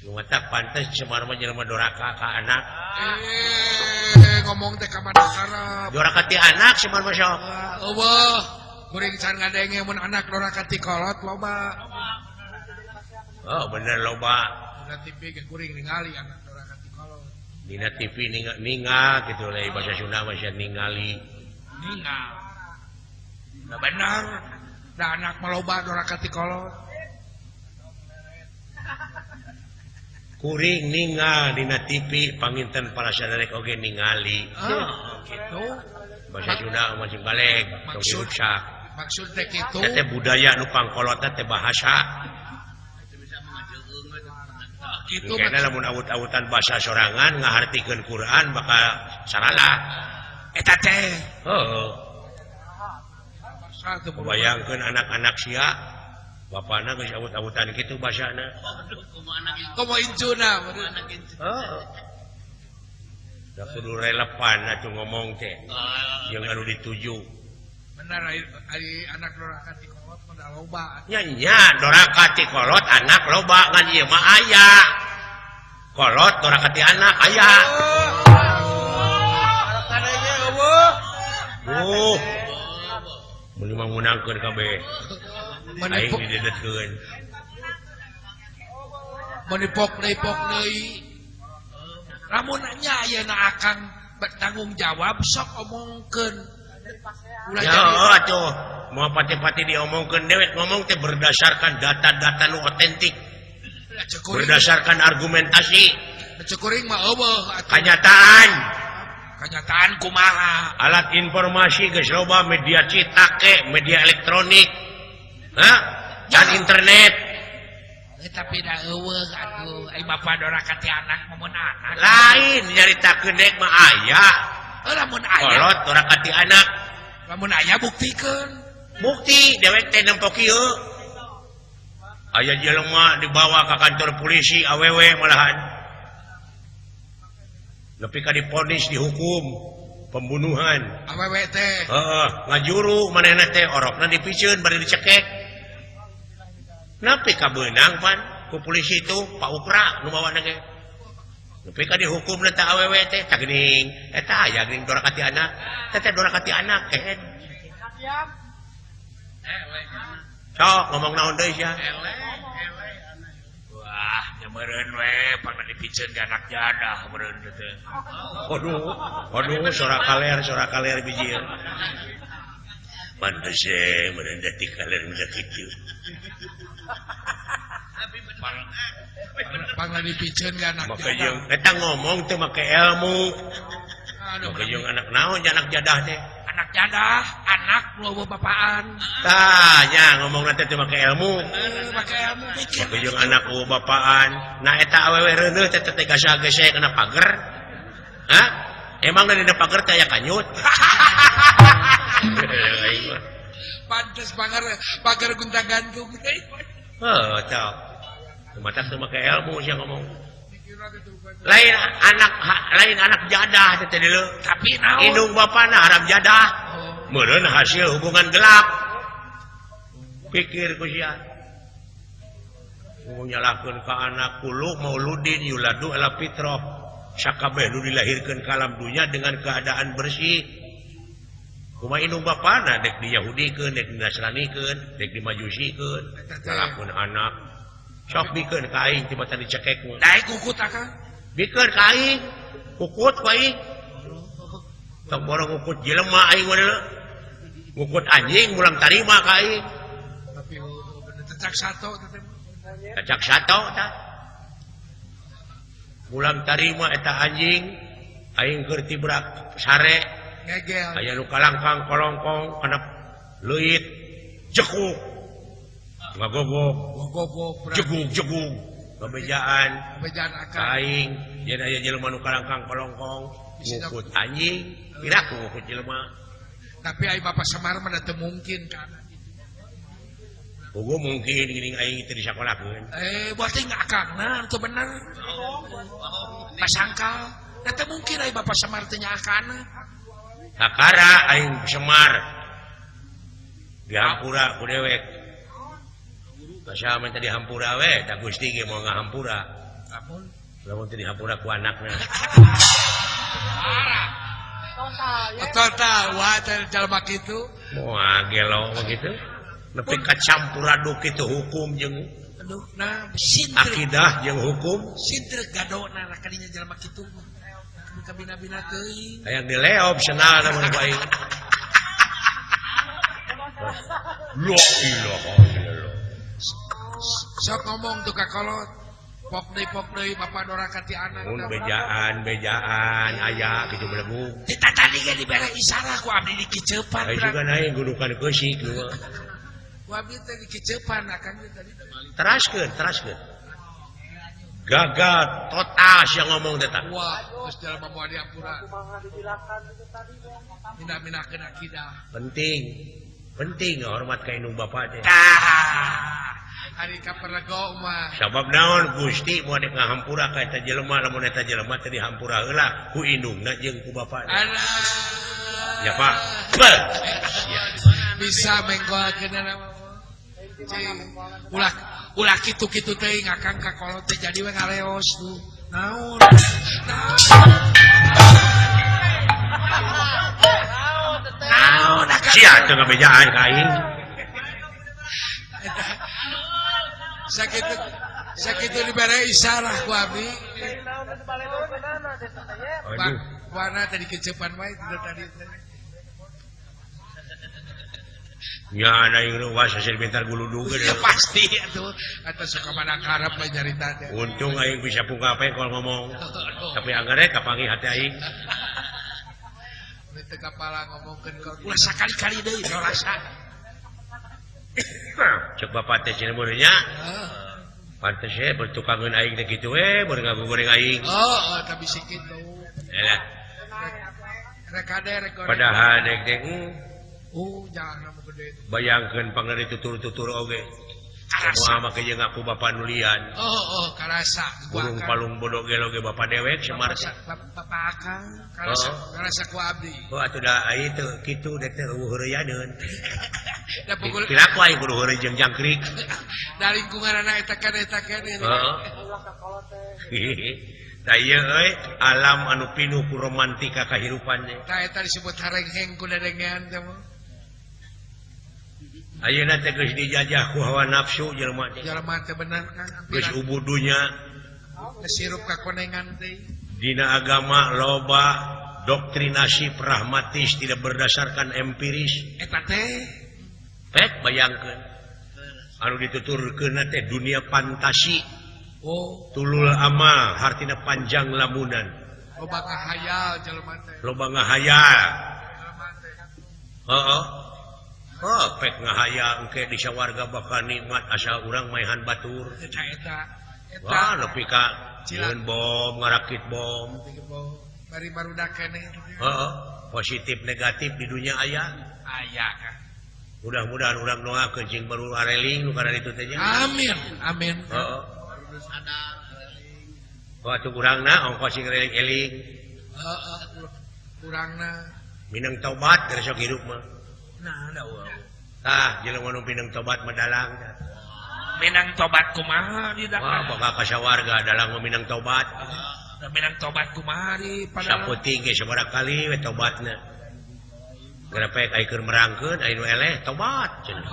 nu matak pantes Semar mah jelema doraka ka anak ngomong teh ka madakara doraka ti anak Semar mah sok Allah kuring can ngadenge mun anak doraka ti kolot loba oh bener loba dina TV ge kuring ningali anak doraka ti kolot dina TV ningal gitu lain bahasa Sunda mah sia ningali ningal da benar da anak maloba doraka ti kolot kuring ningal dina TV panginten para saderek oge ningali gitu bahasa Sunda masih balik tong Maksud- diruksak maksud teh kitu teh budaya nu pangkolotna teh bahasa kitu kena lamun awut-awutan bahasa sorangan ngahartikeun Quran bakal salah eta teh heuh satu bayangkeun anak-anak sia bapana geus awut-awutan kitu basana komo incuna heeh da kudu relevan atuh ngomong teh jeung anu dituju benar ari anak doraka ti kolot pada loba nya doraka ti kolot anak loba ngan ieu mah aya kolot doraka ti anak aya mun mah munangkeun kabeh aing didedetkeun mau dipok deui lamun nya ayeuna akang bertanggung jawab sok omongkeun ulah ya atuh mau pati-pati diomongkeun dewek ngomong teh berdasarkan data-data nu otentik berdasarkan argumentasi cekuring mah eueuh kenyataan kumaha alat informasi geus loba media cetak media elektronik dan internet tapi dah eueuh atuh ai bapa dora kati anak momun anak lain nyaritakeun dek mah aya lamun aya kolot dora kati anak lamun aya buktikeun bukti dewek teh nempo kieu aya jelema dibawa ke kantor polisi awewe malahan nepi ka diponis dihukum pembunuhan awewe teh ngajuru manehna teh orokna dipicieun bari dicekek nepi ka beunang pan ku polisi itu Pak Ukra nu bawa ge nepi ka dihukumna teh awewe teh tah geuning eta aya geuning dora kati anak teh dora kati anak kehen sok ngomong naon deui sia wah meureun we pangna dipicieun ka anak jadah meureun teh waduh sora kaler bijil pantes meureun detik kaler bisa kitu pangna dipicieun ka anak maka jadah jeung eta ngomong teh make ilmu maka jeung anak naon anak jadah teh anak jadah anak nu bapaan tah nya ngomongna teh make ilmu make ilmu maka jeung anak bapaan nah eta awewe reuneuh teh teh gasa-gese kana pager emang dari pager teh aya kanyut pantes pager gunta gantung tah mata teh make ilmu sia ngomong lain anak jadah teh dieu tapi naon indung bapana harap jadah meureun hasil hubungan gelap pikir ku sia nyalahkeun ka anak kulu mauludin yuladu ala fitrah sakabeh nu dilahirkeun ka alam dunya dengan keadaan bersih kumaha indung bapana dek diyahudikeun dek dinasranikeun dek dimajusikeun nyalahkeun anak sok bikeun ka aing tibatan dicekek dae kukut akang bikeun ka aing kukut ku aing tong borong ngukut jelema aing mah ngukut anjing mulang tarima ka aing tapi cecak sato teh cecak sato tah mulang tarima eta anjing aing keur tibrak sare ngegel aya nu kalangkang kolongkong kana leuit jekuk ngagogok jegung kebejaan akang aing yen aya jelema nu kalangkang kolongkong ngukut anjing piraku ngukut jelema tapi ai Bapak Semar mah teu mungkin kan Hugo mungkin gini aing teu disakolahkeun buat teh akangna teu bener pasangkal teu mungkin ai Bapak Semar teh nya akana sakara aing Semar dihampura ku dewek Kasama tadi hampura we, tak Gusti ge mau ngahampura. Lamun tadi hampura ku anakna. Total wah jalma kitu. Moal gelo begitu. Nepi ka campur aduk kitu hukum jeung aduh nah sintre akidah jeung hukum. Sintre gadona na kadinya jalma kitu. Kabina-bina teuing. Hayang dileop senalna mun ku aing. La ilaha illallah. Sok ngomong tuh ka kolot pok deui bapak dora kati anak mun bejaan aya kitu belegu kita tadi ge dibere isyarat ku abdi dikiceupan aya juga naik gudukan keusik kieu ku abdi teh dikiceupan akan tadi teraskeun gagal total sia ngomong teh tah wah geus jalma moal diampura mina-minakeun akidah penting hormat ka indung bapa teh hari kaperego mah sabab naon Gusti moal dek ngahampura ka eta jelema lamun eta jelema teh dihampura heula ku indungna jeung ku bapana ya Pak bisa menggolkeun ulah kitu-kitu teh ngakang ka kolot teh jadi we ngaleos tuh naon sia teu ngabejaan ka aing sakitu Sakitu dibere isyarah ku abdi. Aduh. Kuana tadi kecepan wae tadi. Ya ada yang luas hasil bentar gulu duga Ya pasti atuh. Atuh suka mana karep mah nyarita teh. Untung aing bisa pungkape kalau ngomong. Tapi anggarnya kapangi hati aing. Teu kapala ngomongkeun kau. Ulah sakali-kali deui rasa. Cek bapak teh cenah beurnya. Pantes bertukangan aing teh kitu beur ngagoreng aing. Oh, tapi sikit tuh. Yalah. Rek ade rek goreng. Padahal dek Jangan nama gede. bayangkeun pangdari tutur-tutur oge. Semua make jeung aku bapak nulian. Karasa. Burung palung bodoh gelo ge bapak dewek semarta. Bapak akang. Karasa ku abdi. Oh atuh da ai teu kitu dek teh heureuyaneun. Da pukul. Kira ku aing kudu heureuy jeung jangkrik. Da lingkunganna eta kan. Da ieu euy alam anu pinuh ku romantika kahirupan teh. Da eta disebut harengheng ku dedengean teh mah. Ayeuna teh geus dijajah ku hawa nafsu jelema teh. Jelema teh bener kan. Geus ubudunya Sirup kakonengan teh. dina agama loba doktrinasi pragmatis tidak berdasarkan empiris. Eta teh Pek bayangkeun. Anu dituturkeun teh dunia fantasi. Tulul amal hartina panjang lamunan. Loba ngahayal jelema teh. Loba ngahayal. Heeh. Pek ngahayal engke di sawarga bakal nikmat asal urang maehan batur. Eta. Wah, nepi ka nyieun bom, ngarakit bom. Bari barudak keneh. Heeh. Positif negatif di dunia aya. Aya kan. Mudah-mudahan urang doakeun cing baru areling nu kana ditu teh. Amin. Heeh. Waktu urangna ongkos sing eling-eling. Heeh. Urangna Minang tobat keur sok hirup mah. nah da eueuh. Tah jelema nu pinang tobat mah dalang. Minang tobat kumaha di Wah, dakar. bakal ka sawarga dalang mah minang tobat. Da minang tobat kumaha di padahal. Saputing ge sabaraha kali we tobatna. Gara pek ai keur merangkeun ai nu eleh tobat cenah.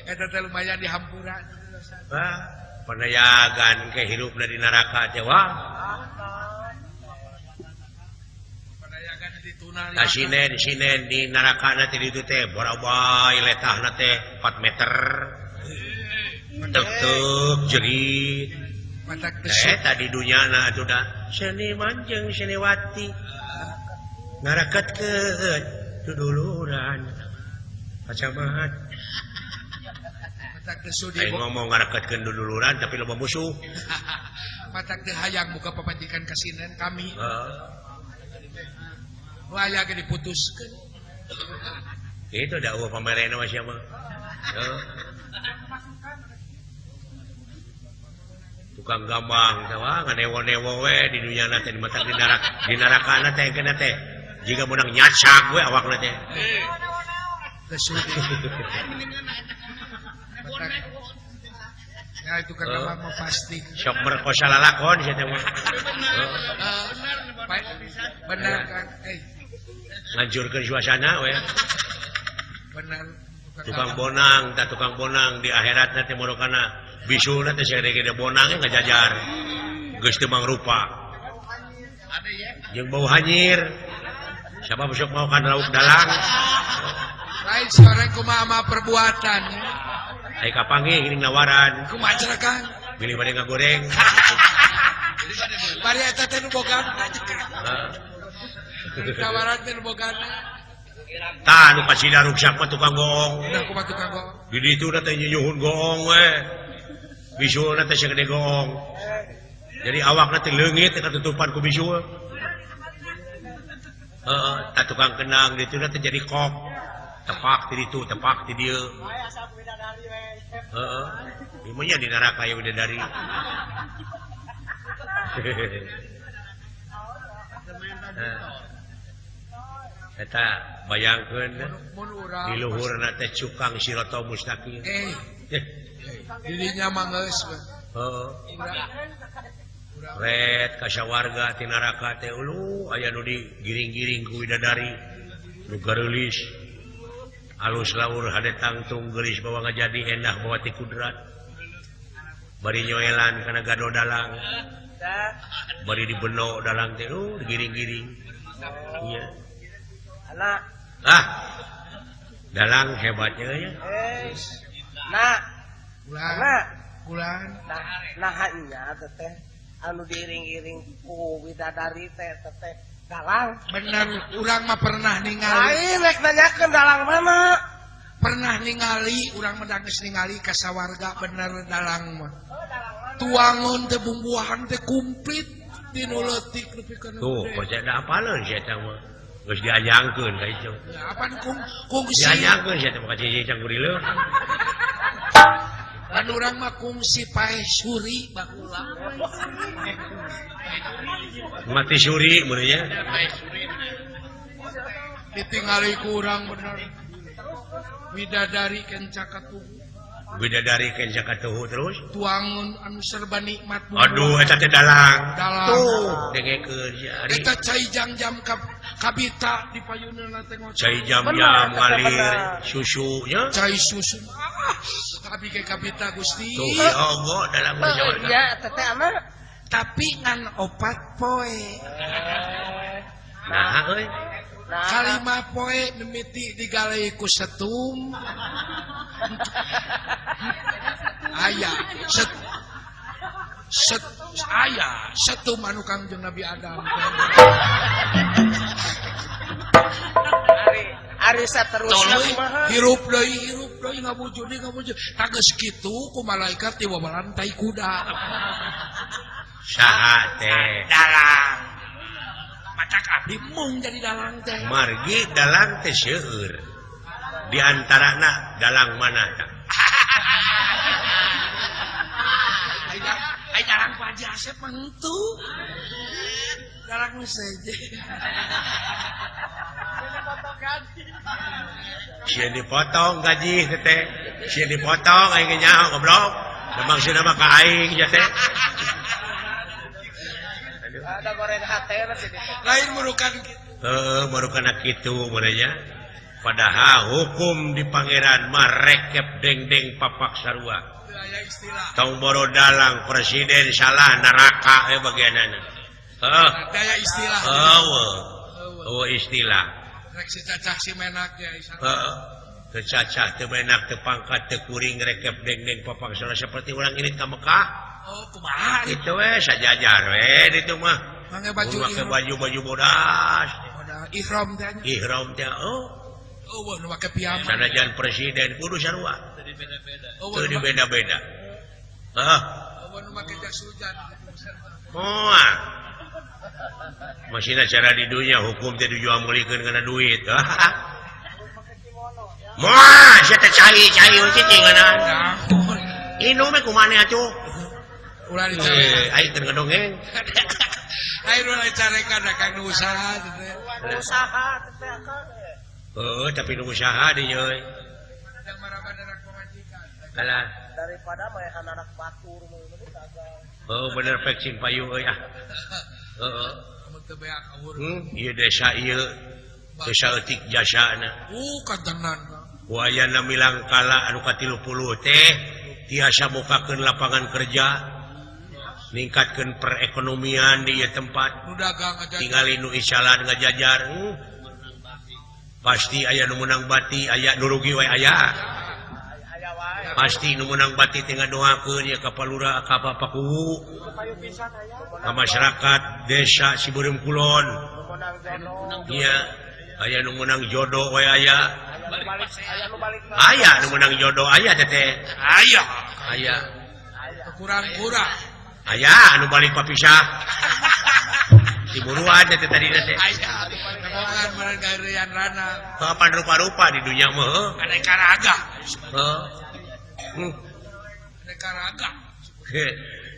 Eta teh lumayan di hampura. Wah, panayagan ke hirupna di neraka teh wah. Panayagan di tuna. Sinen di neraka na teh ditu teh borabay letahna teh 4 meter. Tek jerit. Matak teh Tadi dunyana atuh da seniman jeung seniwati. Ngarakatkeun tuduluran. Pacamat. matak teh sudi. Aing ngomong ngarakatkeun duduluran tapi loba musuh. Matak teh hayang buka papanjikan kasinen kami. Heeh. Waya ge diputuskeun. Itu da eueuh pamerena mah sia mah. Tukang gambang teh wah nganewo-newo we di dunyana teh di matak di narakana teh kena teh. Jika menang nyacak we awakna teh. Teh sudi. Ya itu kan nama mah pasti. Sok merkosa lalakon sia teh mah. Benar kan? Ngancurkeun suasana we. Benar. Tukang bonang di akhiratna teh modokana bisuna teh sare gede bonang ngajajar. Geus teu mangrupa. Jeung bau hanyir. Siapa besok mau kan lauk dalang. Lain seorang kumaha perbuatan. Ai kapanggih geuning nawaran. Kumaha kan? Bilih bade ngagoreng. Bari eta teh nu boga. Tawaran teh nu boga. Tah nu pasida ruksak mah tukang goong. Udah kumaha tukang go. Di ditu teh nyuhun goong we. Bisuna teh sagede goong. Jadi awakna teh leungit teh katutupan ku bisu. Heeh, tah tukang kenang ditu teh jadi kok. Tepak di ditu, tepak di dieu. Heeh. Ieu nya di neraka ya udah dari. Eta bayangkeun Mun urang di luhurna teh cukang sirata mustaqim. dirinya mah geus. Heeh. Ret ka sawarga ti neraka teh ulu aya nu digiring-giring ku widadari nu gareulis. Alus laur hade tangtung geulis bawa ngajadi endah bawa ti kudrat. bari nyoelan kana gado dalang bari dibenok dalang teh digiring-giring iya anak dalang hebatnya ya nak Bulan. anak Bulan. nah nya teteh anu diiring-iring ku widadari teh teteh dalang Bener, urang mah pernah ningali. lain rek nanyakeun dalang mana Pernah ningali, urang mah geus ningali ka sawarga bener dalang mah. Tuangun teh bumbuahan teh komplit tinu leutik nepikeun. tuh kocak da apaleun sia eta mah geus diajangkeun ka ieu Ya, apaan kungsi. diajangkeun sia teh maka cicing canggurileuh Kan urang mah kungsi pae suri baheula. mati suri mun nya Ditingali ku urang bener. Widadari kencaka tuh. bidadari ke Jakatuhu terus Tuangun anu serba nikmat. aduh eta teh dalang Dalang. tuh dengekeun sia ari Eta cai jam-jam kabita di payuneuna teh ngocok. cai jam-jam Benar, ngalir benar. susunya Cai susu. Tapi ke kabita Gusti. tuh ya Allah dalam berjawab iya teteh anak Tapi ngan opat poe. nah euy nah Kalimah poe mimiti digalei ku setum. Aya aya setum anu Kangjeng Nabi Adam. Ari saterusna kumaha Hirup deui ngabujur tageus kitu ku malaikat di lantai kuda. saha teh Dalang. Macak abdi mung jadi dalang teh. margi dalang teh seueur di antarana dalang mana tah Ai dalang Pak Haji Asep mah henteu. Dalang nu seje. sieun dipotong gaji teh sieun dipotong aing nyaho goblok memang sieun mah ka aing ya teh ada goreng hatena sih Lain murukan kitu. baru kena kitu merenya padahal hukum di pangeran mah rekep deng-deng papak sarua Aya istilah. tong boro dalang presiden salah neraka bagianana Daya istilah. Istilah Rek si cacah si menak ya isa. teu cacah teu menak teu pangkat teu kuring rekep deng-deng papak sarua seperti orang ini ka Mekah Oh, kumaha? itu sajajar itu mah Mangga baju pakai ihram. baju bodas Ada ihram teh. ihram teh Oh, nu make piyama. sanajan presiden kudu sarua Oh, teu nu dibeda-beda nu make jas hujan. moal masih cara di dunia hukum teh dijual belikan karena duit moal sia teh cai cicing kana inu mah kumane atuh Ulah dicari. aing teu ngedongeng Ayo ulah dicarekan da kang nu usaha teh. usaha teteh akang tapi nu usaha di euy Yang maraban anak pemajikan. kalah daripada maehan anak batur meureun kagak bener vaksin payu euy Kamu teu beak awur. ieu desa ieu desa eutik jasana Kan tenan. wayana milang kala anu ka 30 teh tiasa bukakeun lapangan kerja ningkatkeun perekonomian di ieu tempat Nu dagang aja. tingali nu isalan ngajajar pasti aya nu menang bati aya nu rugi we aya aya wae pasti nu menang bati teh ngadoakeun ya ka palura ka papaku payu pisan aya ka masyarakat desa Sibeureum Kulon menang jono iya aya nu menang jodoh we aya aya nu balik aya nu menang jodoh aya teteh Aya. aya Kurang-kurang. aya anu balik papisah si buruan teh tadi teh Aya. Nemongan barang garean rana. kapan rupa-rupa di dunia mah Aneka raga. heuh Aneka raga.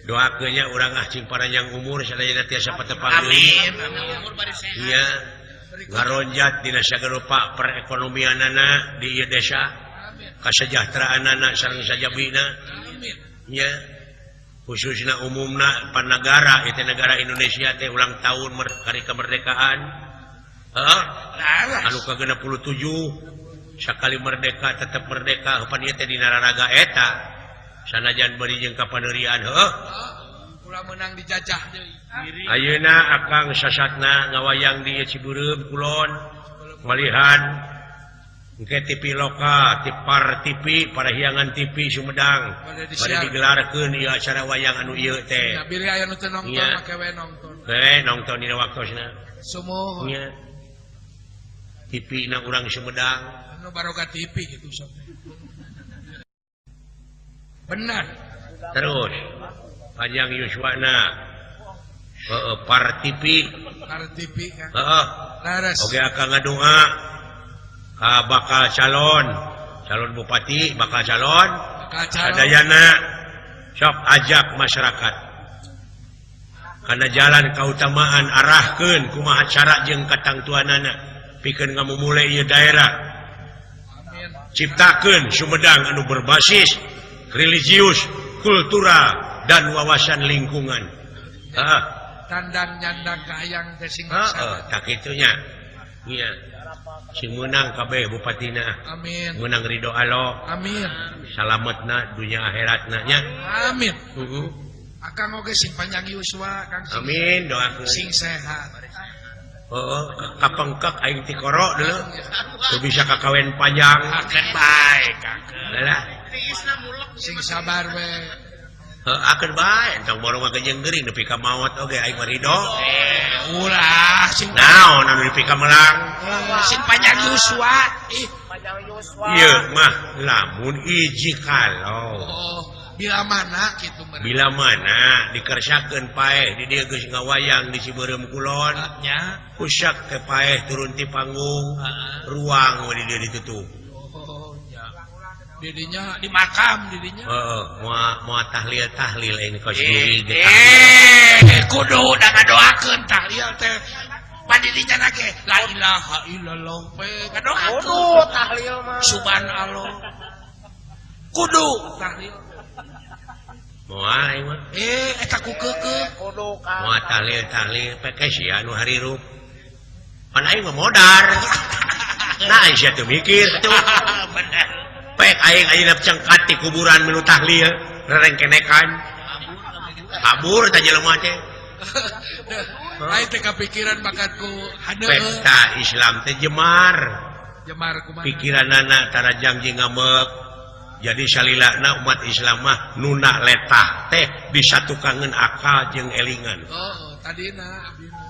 doakeunnya urang cing panjang umur sadayana tiasa patepang Amin. Umur bari sehat. iya ngaronjat dina sageurupa perekonomianana di ieu desa kasejahteraanana sareng sajabina Amin. nya khususna umumna pan negara itu negara Indonesia teh ulang tahun hari kemerdekaan anu ka 67 sakali merdeka tetap merdeka pan ieu teh dina raraga eta sanajan bari jeung kapanerian heuh ulah menang dijajah deui ayeuna akang sasatna ngawayang di Cibureum Kulon malihan engke TV loka tipar TV parahiangan TV Sumedang bade digelarkeun ieu acara wayang anu ieu teh ya biri aya nu teu nongton Iya. make we nongton nongton dina waktosna sumuh nya TV na urang Sumedang anu baroga TV gitu sok benar terus panjang Yuswana par TV par TV kan heeh laras oge akan ngadoa ka bakal calon bupati bakal calon sadayana sok ajak masyarakat kana jalan kautamaan arahkeun kumaha cara jeung katangtuanana pikeun ngamumule ieu daerah amin ciptakeun Sumedang anu berbasis religius kultural dan wawasan lingkungan heeh tandang nyandang kahayang teh sing tak itunya iya sing menang kabeh bupatina amin menang ridho Allah amin salametna dunia akhiratna nya amin akang oge sing panjang yuswa kang sing amin doakeun sing sehat kapengkek aing ti koro deuleu teu bisa kakawen panjang akan baik kakak lah sing sabar we akan bae entong boro mah jeung geuring nepi ka maot oge aing mah ridho ulah sing naon anu nepi ka melang sing panjang yuswa panjang Yuswa ieu mah lamun iji kalau oh bila mana gitu mereka bila mana dikersakeun paeh di dieu geus ngawayang di Cibureum Kulon nya usak ke paeh turun ti panggung ruang we di dieu ditutup oh ya didinya di makam didinya moal tahlil ini kos diri kudu da ngadoakeun tahlil teh pandidinya nage la ilaha illallah pe ngadoakeun kudu tahlil mah subhanallah kudu tahlil moal aing mah eta ku keukeuh kudu kan moal tahlil peke sia anu harirup pan aing mah modar nah sia teu mikir tuh bener pek aing ayeuna cengkat di kuburan menu tahlil rerengkenekan kabur ta jelema teh aing teh kapikiran bakatku pek hadeung ta Islam teh jemar jemar kumaha pikiranana tarajang jeung ngamek jadi salilana umat Islam mah nuna letah teh disatukangeun akal jeung elingan oh tadina abdina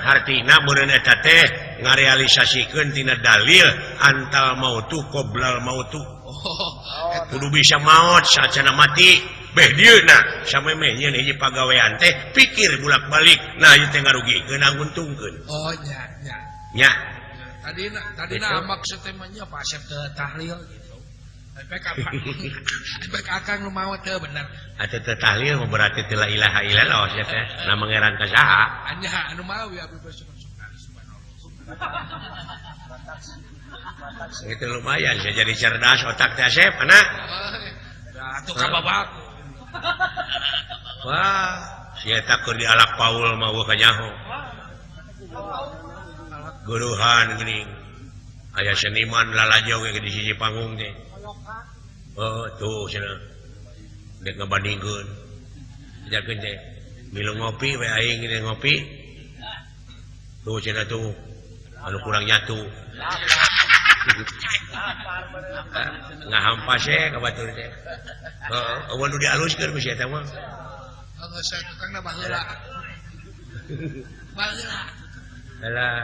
hartina meureun eta teh ngarealisasikeun tina dalil antal mautu qoblal mautu oh kudu bisa maot saacana mati beh dieuna samemeh nyeun hiji pagawean teh pikir bulak-balik nah ieu teh ngarugikeun nguntungkeun oh nya nya nya tadina maksud teh mah nya pasep teh tahlil gitu Baik akang nu maot teh bener. Atuh teh tahlil mah berarti teu la ilaha illallah sia teh. Na mangeran ka saha? Anya anu mawi abdi subhanallah. Itu lumayan saya jadi cerdas otak teh Asep anak. Atuh ka babak. Wah, sia tak keur dialak Paul mah ka nyaho. Guruhan geuning. Aya seniman lalajo ge di sisi panggung teh. Oh, tuh cenah. Dek ngabandingkeun. Jakeun teh. Milu ngopi we aing ge ngopi. Tuh cenah tuh. Anu kurang nyatu. Ngahampas ka batur teh. Heeh, awan nu dialuskeun geus eta mah. Geus tukangna baheula. Baheula. Alah,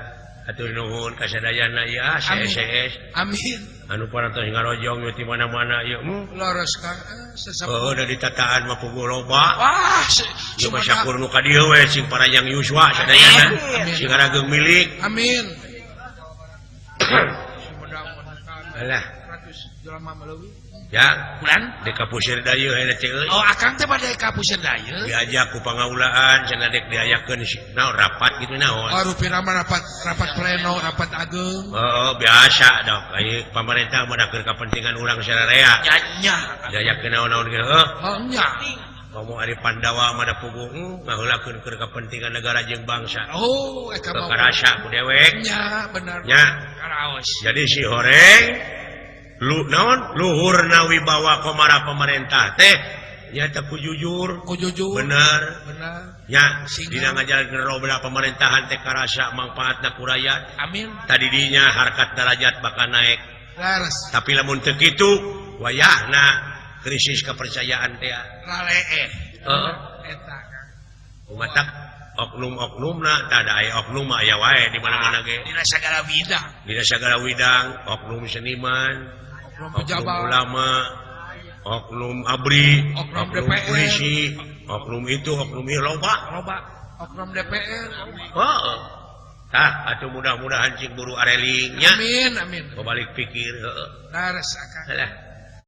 atur nuhun ka sadayana ya CSS. Amin. Anu parantos ngarojong di mana-mana ieu. Loros Kang sesampun. Oh, da ditataan mah puguh loba. Wah, Ieu mah syakur nu ka dieu we sing parajang Yuswa sadayana. Sing ngarageung milik. Amin. Alah, 100 jelema meuleui. ya, Bulan dek kapusir dayeuh eta teh euy. Oh, akang teh bade ka puseur dayeuh. Diajak ku pangaulaan cenah dek diayakeun naon rapat kitu naon. Oh, rupina mah rapat pleno, rapat ageung. Oh, biasa dok. Ieu pamarentah mah keur kapentingan urang sararea. Nya. Diayakeun naon-naon kitu. Heuh. Oh, nya. Ngomong ari Pandawa mah da puguh ngaheulakeun keur kapentingan negara jeung bangsa. Oh, eta mah. Karasa ku dewek. Nya, bener. Nya. Karaos. Jadi si horeng luhur nawibawa komara pemerintah teh nyata ku jujur bener ya dina ngajalan robla pemerintahan teh karasa manfaatna ku rakyat amin tadi dinya harkat derajat bakal naik laras tapi lamun teu kitu wayahna krisis kepercayaan teh ralee heeh eta umatak oknum-oknumna tada aya oknum aya wae di mana-mana ge dina sagala widang oknum seniman oknum pejabat ulama oknum abri Oknum oknum DPR. polisi oknum itu oknum ieu loba oknum DPR heeh tah atuh mudah-mudahan cing buru arelingnya amin balik pikir heeh laras akang Alah.